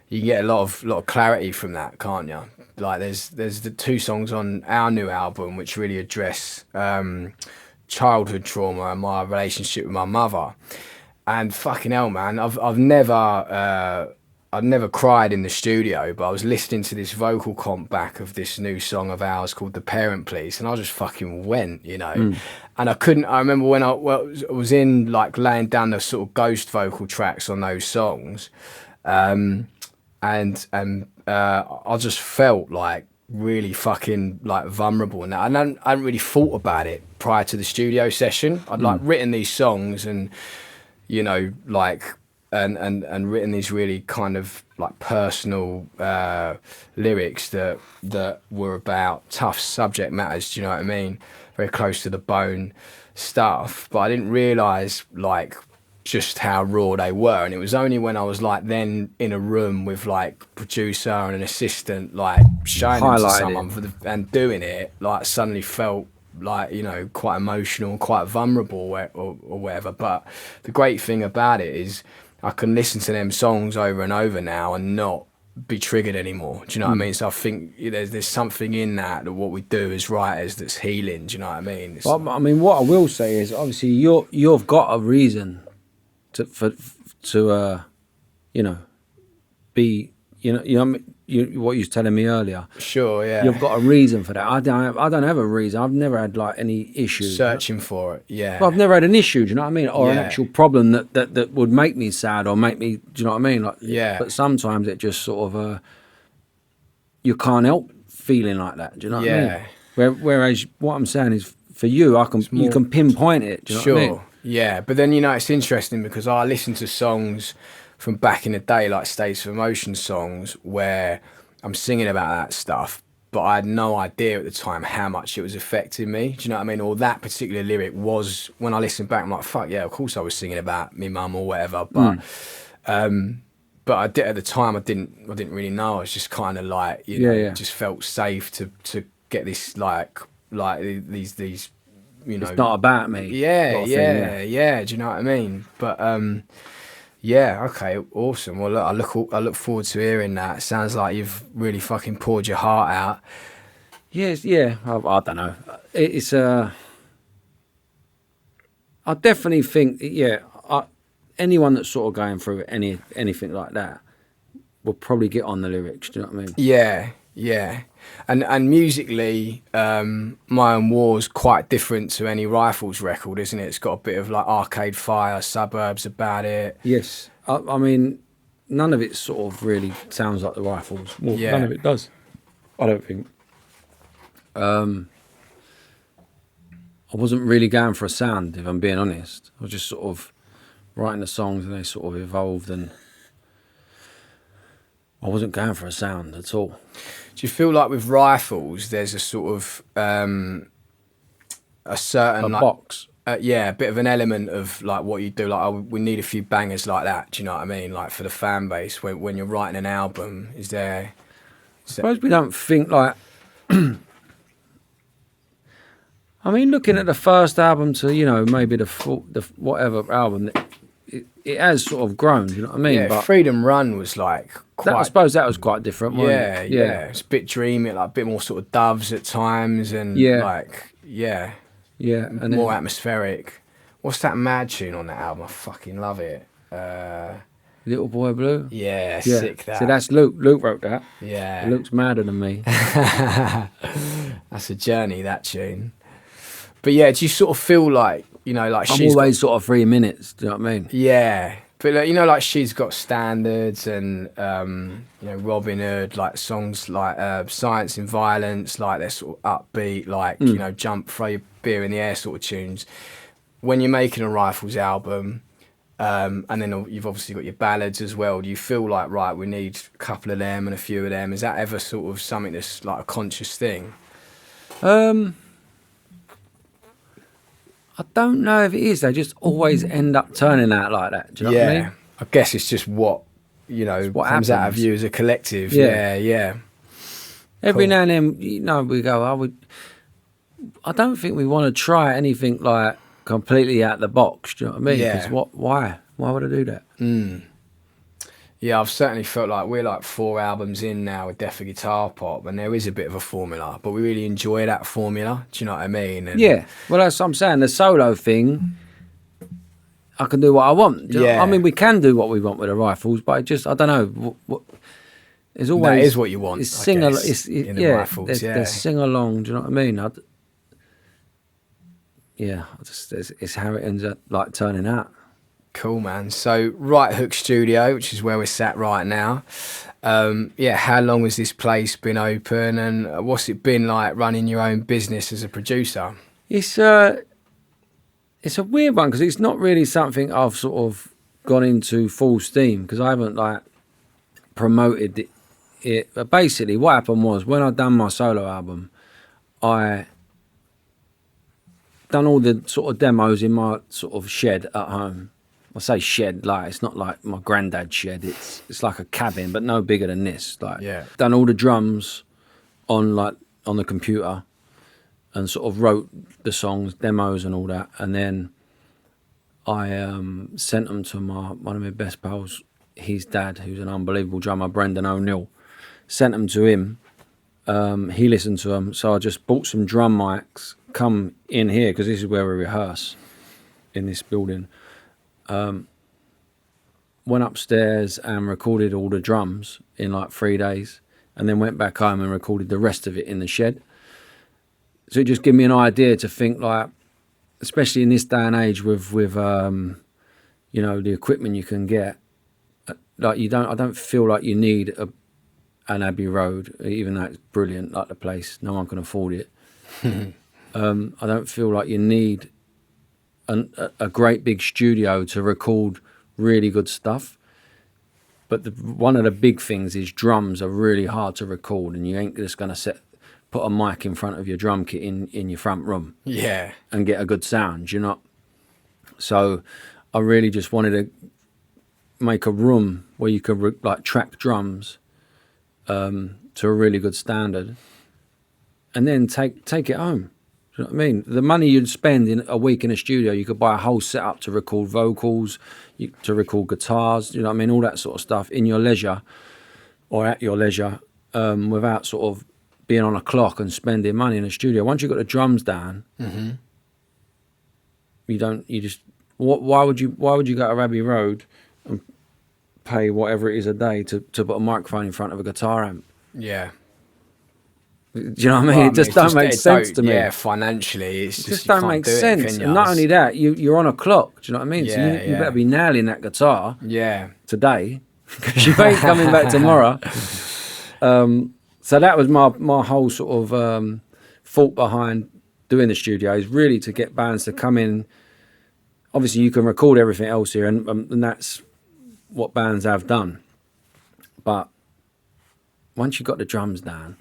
you can get a lot of clarity from that, can't you? Like there's the 2 songs on our new album which really address childhood trauma and my relationship with my mother, and fucking hell, man, I've never cried in the studio, but I was listening to this vocal comp back of this new song of ours called The Parent Police, and I just fucking went, you know. And I remember when I was in like laying down the sort of ghost vocal tracks on those songs, and I just felt like really fucking like vulnerable, and I hadn't really thought about it prior to the studio session. I'd like written these songs and, you know, like and written these really kind of like personal lyrics that were about tough subject matters, do you know what I mean? Very close to the bone stuff. But I didn't realise like just how raw they were. And it was only when I was like then in a room with like producer and an assistant, like showing them to someone and doing it, like suddenly felt like, you know, quite emotional, quite vulnerable or whatever. But the great thing about it is I can listen to them songs over and over now and not be triggered anymore. Do you know what I mean? So I think there's something in that what we do as writers that's healing. Do you know what I mean? Well, I mean, what I will say is obviously you've got a reason to you know, be, what you was telling me earlier. Sure, yeah. You've got a reason for that. I don't have a reason. I've never had like any issues. Searching for it, yeah. Well, I've never had an issue, do you know what I mean? Or an actual problem that would make me sad or make me, do you know what I mean? Like, yeah. But sometimes it just sort of, you can't help feeling like that, do you know what I mean? Whereas what I'm saying is for you, you can pinpoint it, do you know what I mean? Yeah, but then, you know, it's interesting because I listen to songs from back in the day, like States of Emotion songs, where I'm singing about that stuff, but I had no idea at the time how much it was affecting me. Do you know what I mean? Or that particular lyric was, when I listen back, I'm like, fuck yeah, of course I was singing about me mum or whatever. But I did at the time. I didn't really know. I was just kind of like, you know, just felt safe to get this like these. You know, it's not about me. Yeah. Do you know what I mean? But yeah, okay, awesome. Well, look, I look forward to hearing that. Sounds like you've really fucking poured your heart out. Yes, yeah. I don't know. It's I definitely think, anyone that's sort of going through anything like that will probably get on the lyrics. Do you know what I mean? Yeah. And musically, My Own War's quite different to any Rifles record, isn't it? It's got a bit of like Arcade Fire, Suburbs about it. Yes. I mean, none of it sort of really sounds like the Rifles. Well, none of it does. I don't think. I wasn't really going for a sound, if I'm being honest. I was just sort of writing the songs and they sort of evolved, and I wasn't going for a sound at all. Do you feel like with Rifles, there's a sort of a certain like box? A bit of an element of like what you do. Like, we need a few bangers like that. Do you know what I mean? Like for the fan base, when you're writing an album, is there? I suppose we don't think like. I mean, looking at the first album to, you know, maybe the whatever album, it has sort of grown. You know what I mean? Yeah, but Freedom Run was like quite. I suppose that was quite different. Wasn't it? Yeah. It's a bit dreamy, like a bit more sort of Doves at times, and and more atmospheric. What's that mad tune on that album? I fucking love it. Little Boy Blue. Yeah, sick that. So that's Luke. Luke wrote that. Yeah, Luke's madder than me. That's a journey, that tune. But yeah, do you sort of feel like, you know, like I'm always sort of 3 minutes. Do you know what I mean? Yeah, but like, you know, like She's Got Standards and you know, Robin Hood, like songs like Science and Violence, like they're sort of upbeat, like you know, jump, throw your beer in the air sort of tunes. When you're making a Rifles album, and then you've obviously got your ballads as well, do you feel like, right, we need a couple of them and a few of them? Is that ever sort of something that's like a conscious thing? I don't know if it is. They just always end up turning out like that. Do you know what I mean? I guess it's just what, you know, what comes out of you as a collective. Yeah. Every now and then, you know, we go, I don't think we want to try anything like completely out the box. Do you know what I mean? Yeah. Because why? Why would I do that? Yeah, I've certainly felt like we're like 4 albums in now with Deaf Guitar Pop, and there is a bit of a formula, but we really enjoy that formula. Do you know what I mean? And yeah. Well, that's what I'm saying. The solo thing, I can do what I want. Yeah. I mean, we can do what we want with the Rifles, but I don't know. It's always that is what you want. It's in the Rifles. There's sing along. Do you know what I mean? It's how it ends up like turning out. Cool, man. So Right Hook Studio, which is where we're sat right now. How long has this place been open, and what's it been like running your own business as a producer? It's a weird one because it's not really something I've sort of gone into full steam because I haven't like promoted it. But basically, what happened was when I done my solo album, I done all the sort of demos in my sort of shed at home. I say shed, like it's not like my granddad's shed. It's like a cabin, but no bigger than this. Like, done all the drums on the computer, and sort of wrote the songs, demos, and all that. And then I sent them to one of my best pals, his dad, who's an unbelievable drummer, Brendan O'Neill. Sent them to him. He listened to them, so I just bought some drum mics. Come in here because this is where we rehearse in this building. Went upstairs and recorded all the drums in like 3 days, and then went back home and recorded the rest of it in the shed. So it just gave me an idea to think, like, especially in this day and age with you know, the equipment you can get, like I don't feel like you need an Abbey Road, even though it's brilliant, like the place, no one can afford it. I don't feel like you need a great big studio to record really good stuff. But one of the big things is drums are really hard to record, and you ain't just going to put a mic in front of your drum kit in your front room and get a good sound. You're not. So I really just wanted to make a room where you could like track drums to a really good standard, and then take it home. Do you know what I mean? The money you'd spend in a week in a studio, you could buy a whole setup to record vocals, to record guitars, you know what I mean? All that sort of stuff in your leisure or at your leisure, without sort of being on a clock and spending money in a studio. Once you've got the drums down, why would you go to Abbey Road and pay whatever it is a day to put a microphone in front of a guitar amp? Yeah. Do you know what I mean? It just don't make sense to me. Yeah, financially, it's just don't make sense. And not only that, you're on a clock. Do you know what I mean? So you better be nailing that guitar. Today, because you ain't coming back tomorrow. So that was my whole sort of thought behind doing the studio, is really to get bands to come in. Obviously, you can record everything else here, and that's what bands have done. But once you've got the drums down,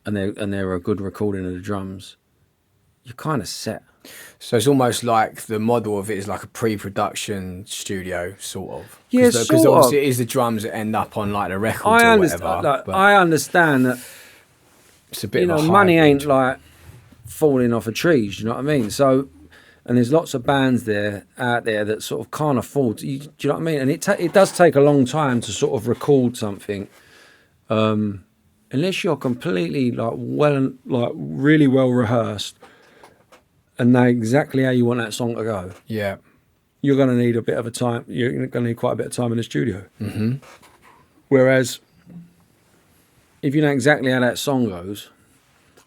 and they're a good recording of the drums, you're kind of set. So it's almost like the model of it is like a pre-production studio, sort of. Yeah, because obviously it is the drums that end up on like the records or whatever. I understand that. It's a bit, money ain't like falling off of trees. You know what I mean? So, and there's lots of bands out there that sort of can't afford. Do you know what I mean? And it does take a long time to sort of record something. Unless you're completely really well rehearsed and know exactly how you want that song to go. Yeah. You're going to need a bit of a time. You're going to need quite a bit of time in the studio. Whereas if you know exactly how that song goes,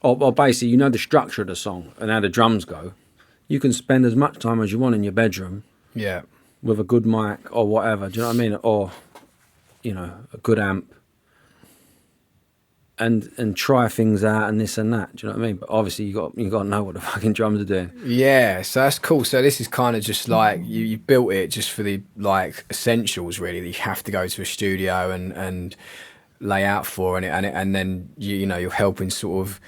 or basically you know the structure of the song and how the drums go, you can spend as much time as you want in your bedroom. Yeah. With a good mic or whatever. Do you know what I mean? Or, a good amp. And try things out and this and that. Do you know what I mean? But obviously you got to know what the fucking drums are doing. Yeah, so that's cool. So this is kind of just like you built it just for the like essentials really that you have to go to a studio and lay out for, and then you're helping sort of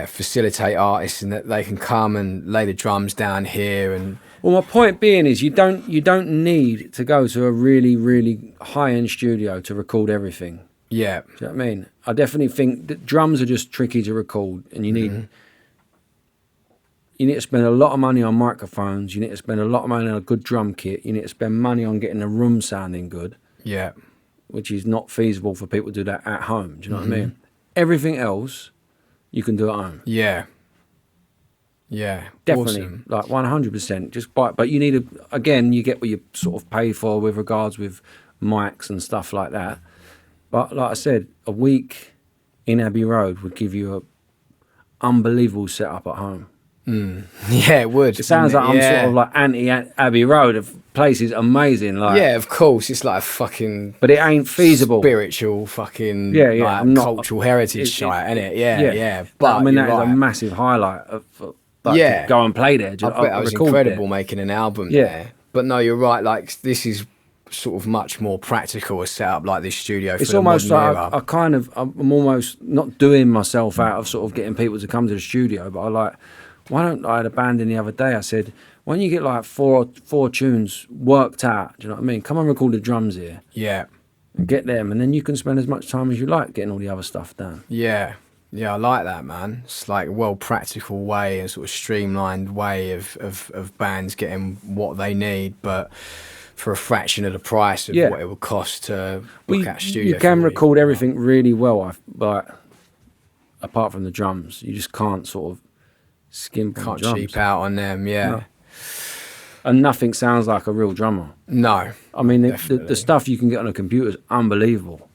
facilitate artists and that they can come and lay the drums down here. And well, my point being is you don't need to go to a really, really high-end studio to record everything. Yeah. Do you know what I mean? I definitely think that drums are just tricky to record, and you need to spend a lot of money on microphones, you need to spend a lot of money on a good drum kit, you need to spend money on getting the room sounding good. Yeah. Which is not feasible for people to do that at home. Do you know what I mean? Everything else you can do at home. Yeah. Yeah. Definitely. Awesome. Like 100%. Just but you need again, you get what you sort of pay for with regards with mics and stuff like that. But like I said, a week in Abbey Road would give you a unbelievable setup at home. Yeah, it would. It sounds like I'm sort of like anti-Abbey Road. The place is amazing. Like, yeah, of course. It's like a fucking... But it ain't feasible. Spiritual fucking cultural heritage site, isn't it? Yeah. But I mean, that is a massive highlight of to go and play there. I bet that was incredible making an album there. But no, you're right. Like, this is sort of much more practical a setup like this studio for it's the almost modern like era. I'm almost not doing myself out of sort of getting people to come to the studio, but why don't I had a band in the other day, I said, when you get like four tunes worked out, do you know what I mean? Come and record the drums here Yeah. and get them, and then you can spend as much time as you like getting all the other stuff done. Yeah. Yeah, I like that, man. It's like a well practical way, a sort of streamlined way of bands getting what they need, but for a fraction of the price of what it would cost to book out a studio. You can record everything really well, but apart from the drums, you just can't sort of skimp on the drums. Can't cheap out on them, yeah. No. And nothing sounds like a real drummer. No. I mean, the stuff you can get on a computer is unbelievable.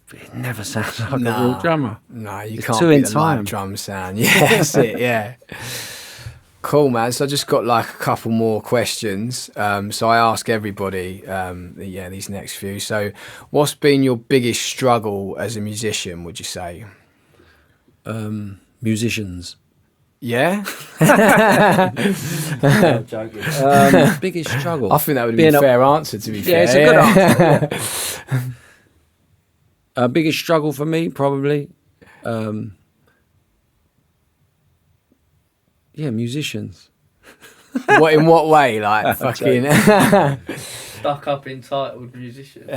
But it never sounds like a real drummer. No, you it's can't too beat in the time. live drum sound. Yeah, that's it, yeah. Cool, man. So I just got like a couple more questions. So I ask everybody, these next few. So what's been your biggest struggle as a musician, would you say? Musicians. Yeah? No, joking. Biggest struggle. I think that would be a fair answer, to be fair. Yeah, it's a good answer. Biggest struggle for me, probably. Musicians. What, in what way? Like fucking... Stuck up entitled musician.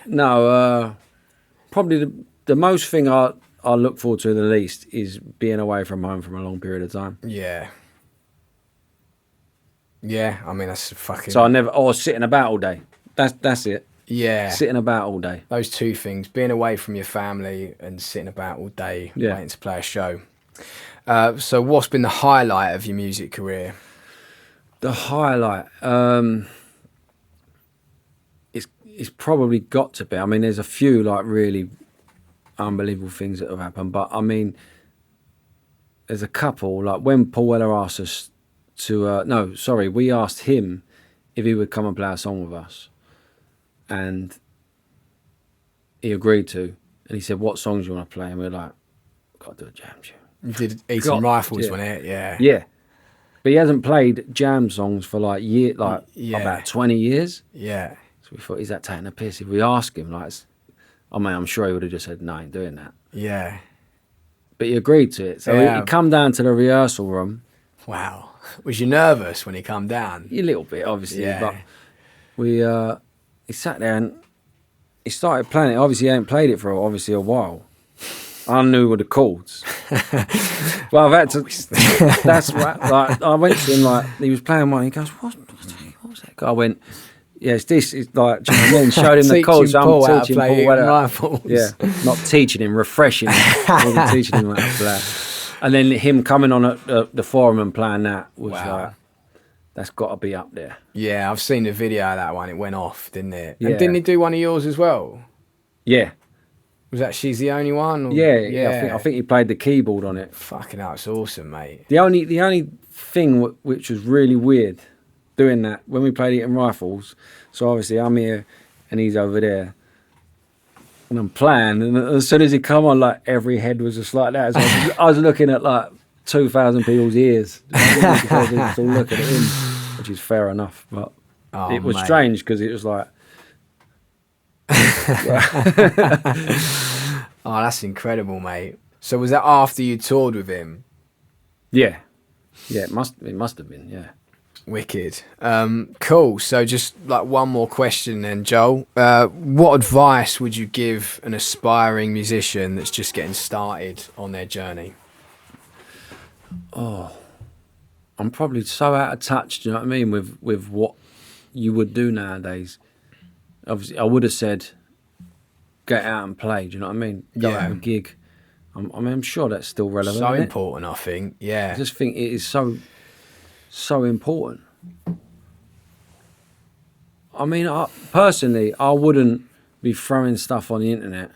No, probably the most thing I look forward to the least is being away from home for a long period of time. Yeah. Yeah, I mean, that's fucking... So sitting about all day. That's it. Yeah. Sitting about all day. Those two things, being away from your family and sitting about all day waiting to play a show. So what's been the highlight of your music career? The highlight, it's probably got to be. I mean, there's a few like really unbelievable things that have happened, but I mean, there's a couple. Like when Paul Weller asked us to, we asked him if he would come and play a song with us, and he agreed to. And he said, "What songs do you want to play?" And we were like, "Got to do a jam tune." You did Eating Rifles, wasn't it? Yeah. Yeah. But he hasn't played jam songs for about 20 years. Yeah. So we thought, is that taking a piss? If we ask him, I'm sure he would have just said, no, I ain't doing that. Yeah. But he agreed to it. So he come down to the rehearsal room. Wow. Was you nervous when he come down? A little bit, obviously. Yeah. But he sat there and he started playing it. Obviously, he ain't played it for a while. I knew all the chords. Well, I've had to. That's right. Like I went to him, he was playing one. He goes, "What was that?" I went, "Yeah, it's this." It's like, do you know what I mean? Showed him the chords. I'm teaching Paul Rifles. Yeah, not teaching him, refreshing him. I wasn't teaching him how to play. And then him coming on at the forum and playing that was like, that's got to be up there. Yeah, I've seen the video of that one. It went off, didn't it? Yeah. And didn't he do one of yours as well? Yeah. Was that She's the Only One? Or? Yeah. I think he played the keyboard on it. Fucking hell, it's awesome, mate. The only thing which was really weird doing that when we played Eating Rifles. So obviously I'm here and he's over there, and I'm playing. And as soon as he come on, like every head was just like that. So I was looking at like 2,000 people's ears, just all looking at him, which is fair enough. But it was strange because it was like. Oh, that's incredible, mate. So was that after you toured with him? Yeah, it must have been. Yeah, wicked. Cool. So just like one more question then, Joel. What advice would you give an aspiring musician that's just getting started on their journey? Oh, I'm probably so out of touch. Do you know what I mean with what you would do nowadays? Obviously, I would have said, get out and play. Do you know what I mean? Go out and gig. I'm sure that's still relevant. So important, I think. Yeah. I just think it is so important. I mean, personally, I wouldn't be throwing stuff on the internet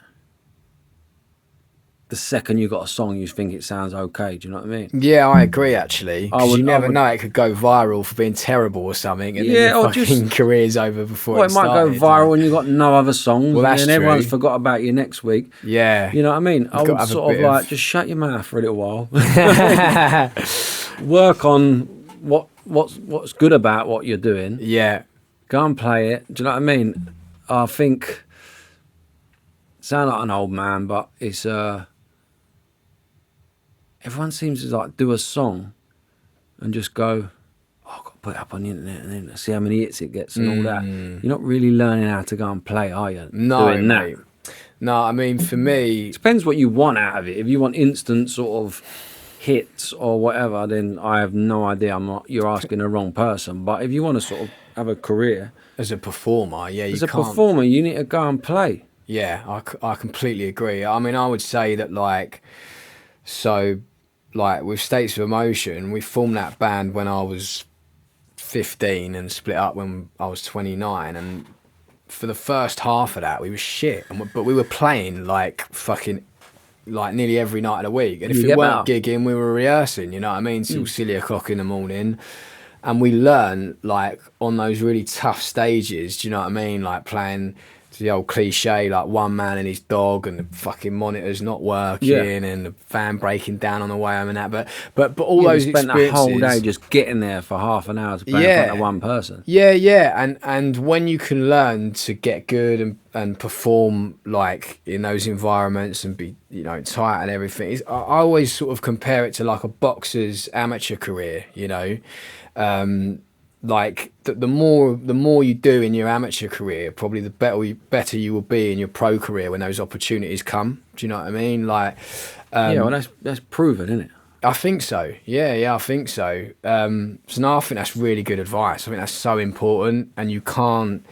the second you got a song you think it sounds okay. Do you know what I mean? Yeah, I agree, actually. Because you never know, it could go viral for being terrible or something, and then your fucking career's over before it started. Might go viral and you've got no other songs, well, that's and everyone's forgot about you next week. Yeah. You know what I mean? I would sort of like, just shut your mouth for a little while. Work on what's good about what you're doing. Yeah. Go and play it. Do you know what I mean? I think, sound like an old man, but it's everyone seems to like do a song and just go, I've got to put it up on the internet and then see how many hits it gets and all that. Mm. You're not really learning how to go and play, are you? No, Doing that. mate. No, I mean, for me, It depends what you want out of it. If you want instant sort of hits or whatever, then I have no idea. You're asking the wrong person. But if you want to sort of have a career as a performer, yeah, as a performer, you need to go and play. Yeah, I completely agree. I mean, I would say that like with States of Emotion, we formed that band when I was 15 and split up when I was 29, and for the first half of that we were shit, but we were playing like fucking like nearly every night of the week, and if we weren't gigging, we were rehearsing, you know what I mean, till silly o'clock in the morning. And we learn like on those really tough stages, do you know what I mean, like playing the old cliche, like one man and his dog, and the fucking monitor's not working, and the van breaking down on the way home and that. But all those spent experiences, the whole day just getting there for half an hour to play in front of one person. Yeah. And when you can learn to get good and perform like in those environments and be, you know, tight and everything, I always sort of compare it to like a boxer's amateur career, you know. Like the more you do in your amateur career, probably the better you will be in your pro career when those opportunities come. Do you know what I mean? Like, yeah, well, that's proven, isn't it? I think so. Yeah, I think so. So no, I think that's really good advice. I think that's so important, and you can't.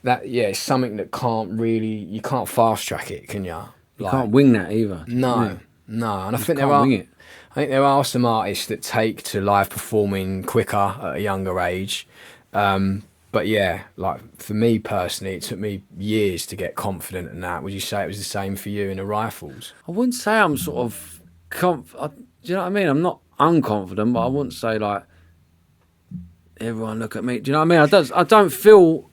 It's something that you can't fast track it, can you? You can't wing that either. No, and I think there are some artists that take to live performing quicker at a younger age. But yeah, like for me personally, it took me years to get confident in that. Would you say it was the same for you in the rifles? I wouldn't say I'm sort of do you know what I mean? I'm not unconfident, but I wouldn't say like everyone look at me. Do you know what I mean? I don't feel.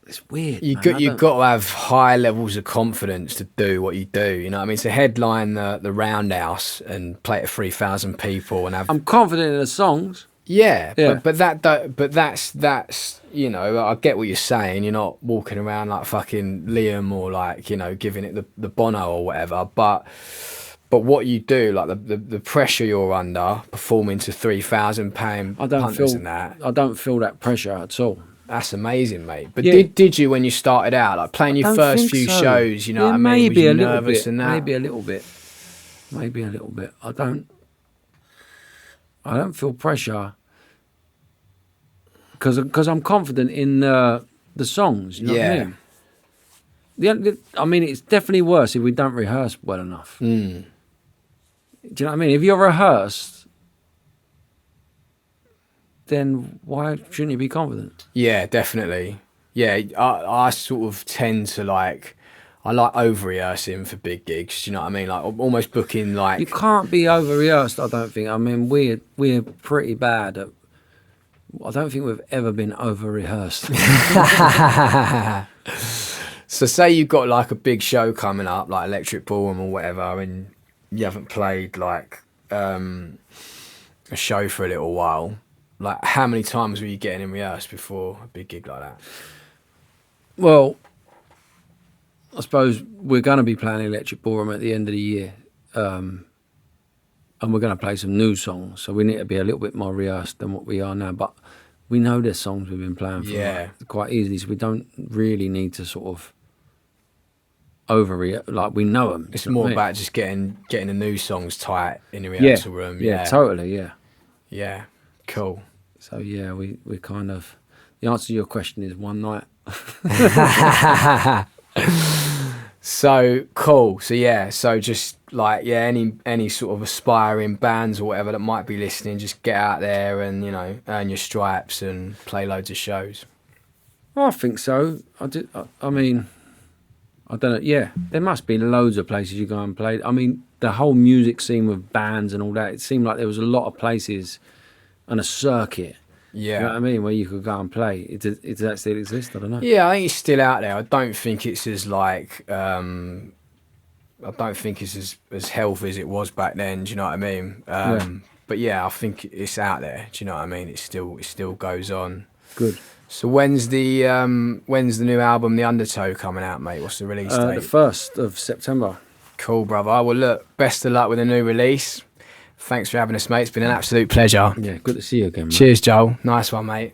It's weird. You've got to have high levels of confidence to do what you do. You know what I mean? To headline the Roundhouse and play to 3,000 people and have. I'm confident in the songs. Yeah. But that's you know, I get what you're saying. You're not walking around like fucking Liam or like, you know, giving it the Bono or whatever. But what you do, like the pressure you're under performing to 3,000 pound punters and that. I don't feel that pressure at all. That's amazing, mate. But did you, when you started out, like playing your first few shows, you know what I mean? Maybe was a you little nervous bit. and that? Maybe a little bit. Maybe a little bit. I don't feel pressure because I'm confident in the songs. You know what I mean? I mean, it's definitely worse if we don't rehearse well enough. Do you know what I mean? If you're rehearsed, then why shouldn't you be confident? Yeah, definitely. Yeah, I sort of tend to like over-rehearsing for big gigs, do you know what I mean? Like almost booking like... You can't be over-rehearsed, I don't think. I mean, we're pretty bad at... I don't think we've ever been over-rehearsed. So say you've got like a big show coming up, like Electric Ballroom or whatever, and you haven't played like a show for a little while. Like, how many times were you getting in rehearse before a big gig like that? Well, I suppose we're going to be playing Electric Ballroom at the end of the year. And we're going to play some new songs. So we need to be a little bit more rehearsed than what we are now. But we know there's songs we've been playing for like, quite easily. So we don't really need to sort of like we know them. It's more about just getting the new songs tight in the rehearsal room. Yeah, totally, Yeah, cool. So yeah, we kind of, the answer to your question is one night. So cool. So yeah, so just like any sort of aspiring bands or whatever that might be listening, just get out there and, you know, earn your stripes and play loads of shows. I think so. I mean, I don't know. Yeah, there must be loads of places you go and play. I mean, the whole music scene with bands and all that, it seemed like there was a lot of places and a circuit. Yeah. You know what I mean? Where you could go and play. Does that still exist? I don't know. Yeah, I think it's still out there. I don't think it's as like I don't think it's as healthy as it was back then, do you know what I mean? But yeah, I think it's out there, do you know what I mean? It still goes on. Good. So when's the new album, The Undertow, coming out, mate? What's the release date? The 1st of September. Cool, brother. Well, look, best of luck with the new release. Thanks for having us, mate. It's been an absolute pleasure. Yeah, good to see you again, mate. Cheers, Joel. Nice one, mate.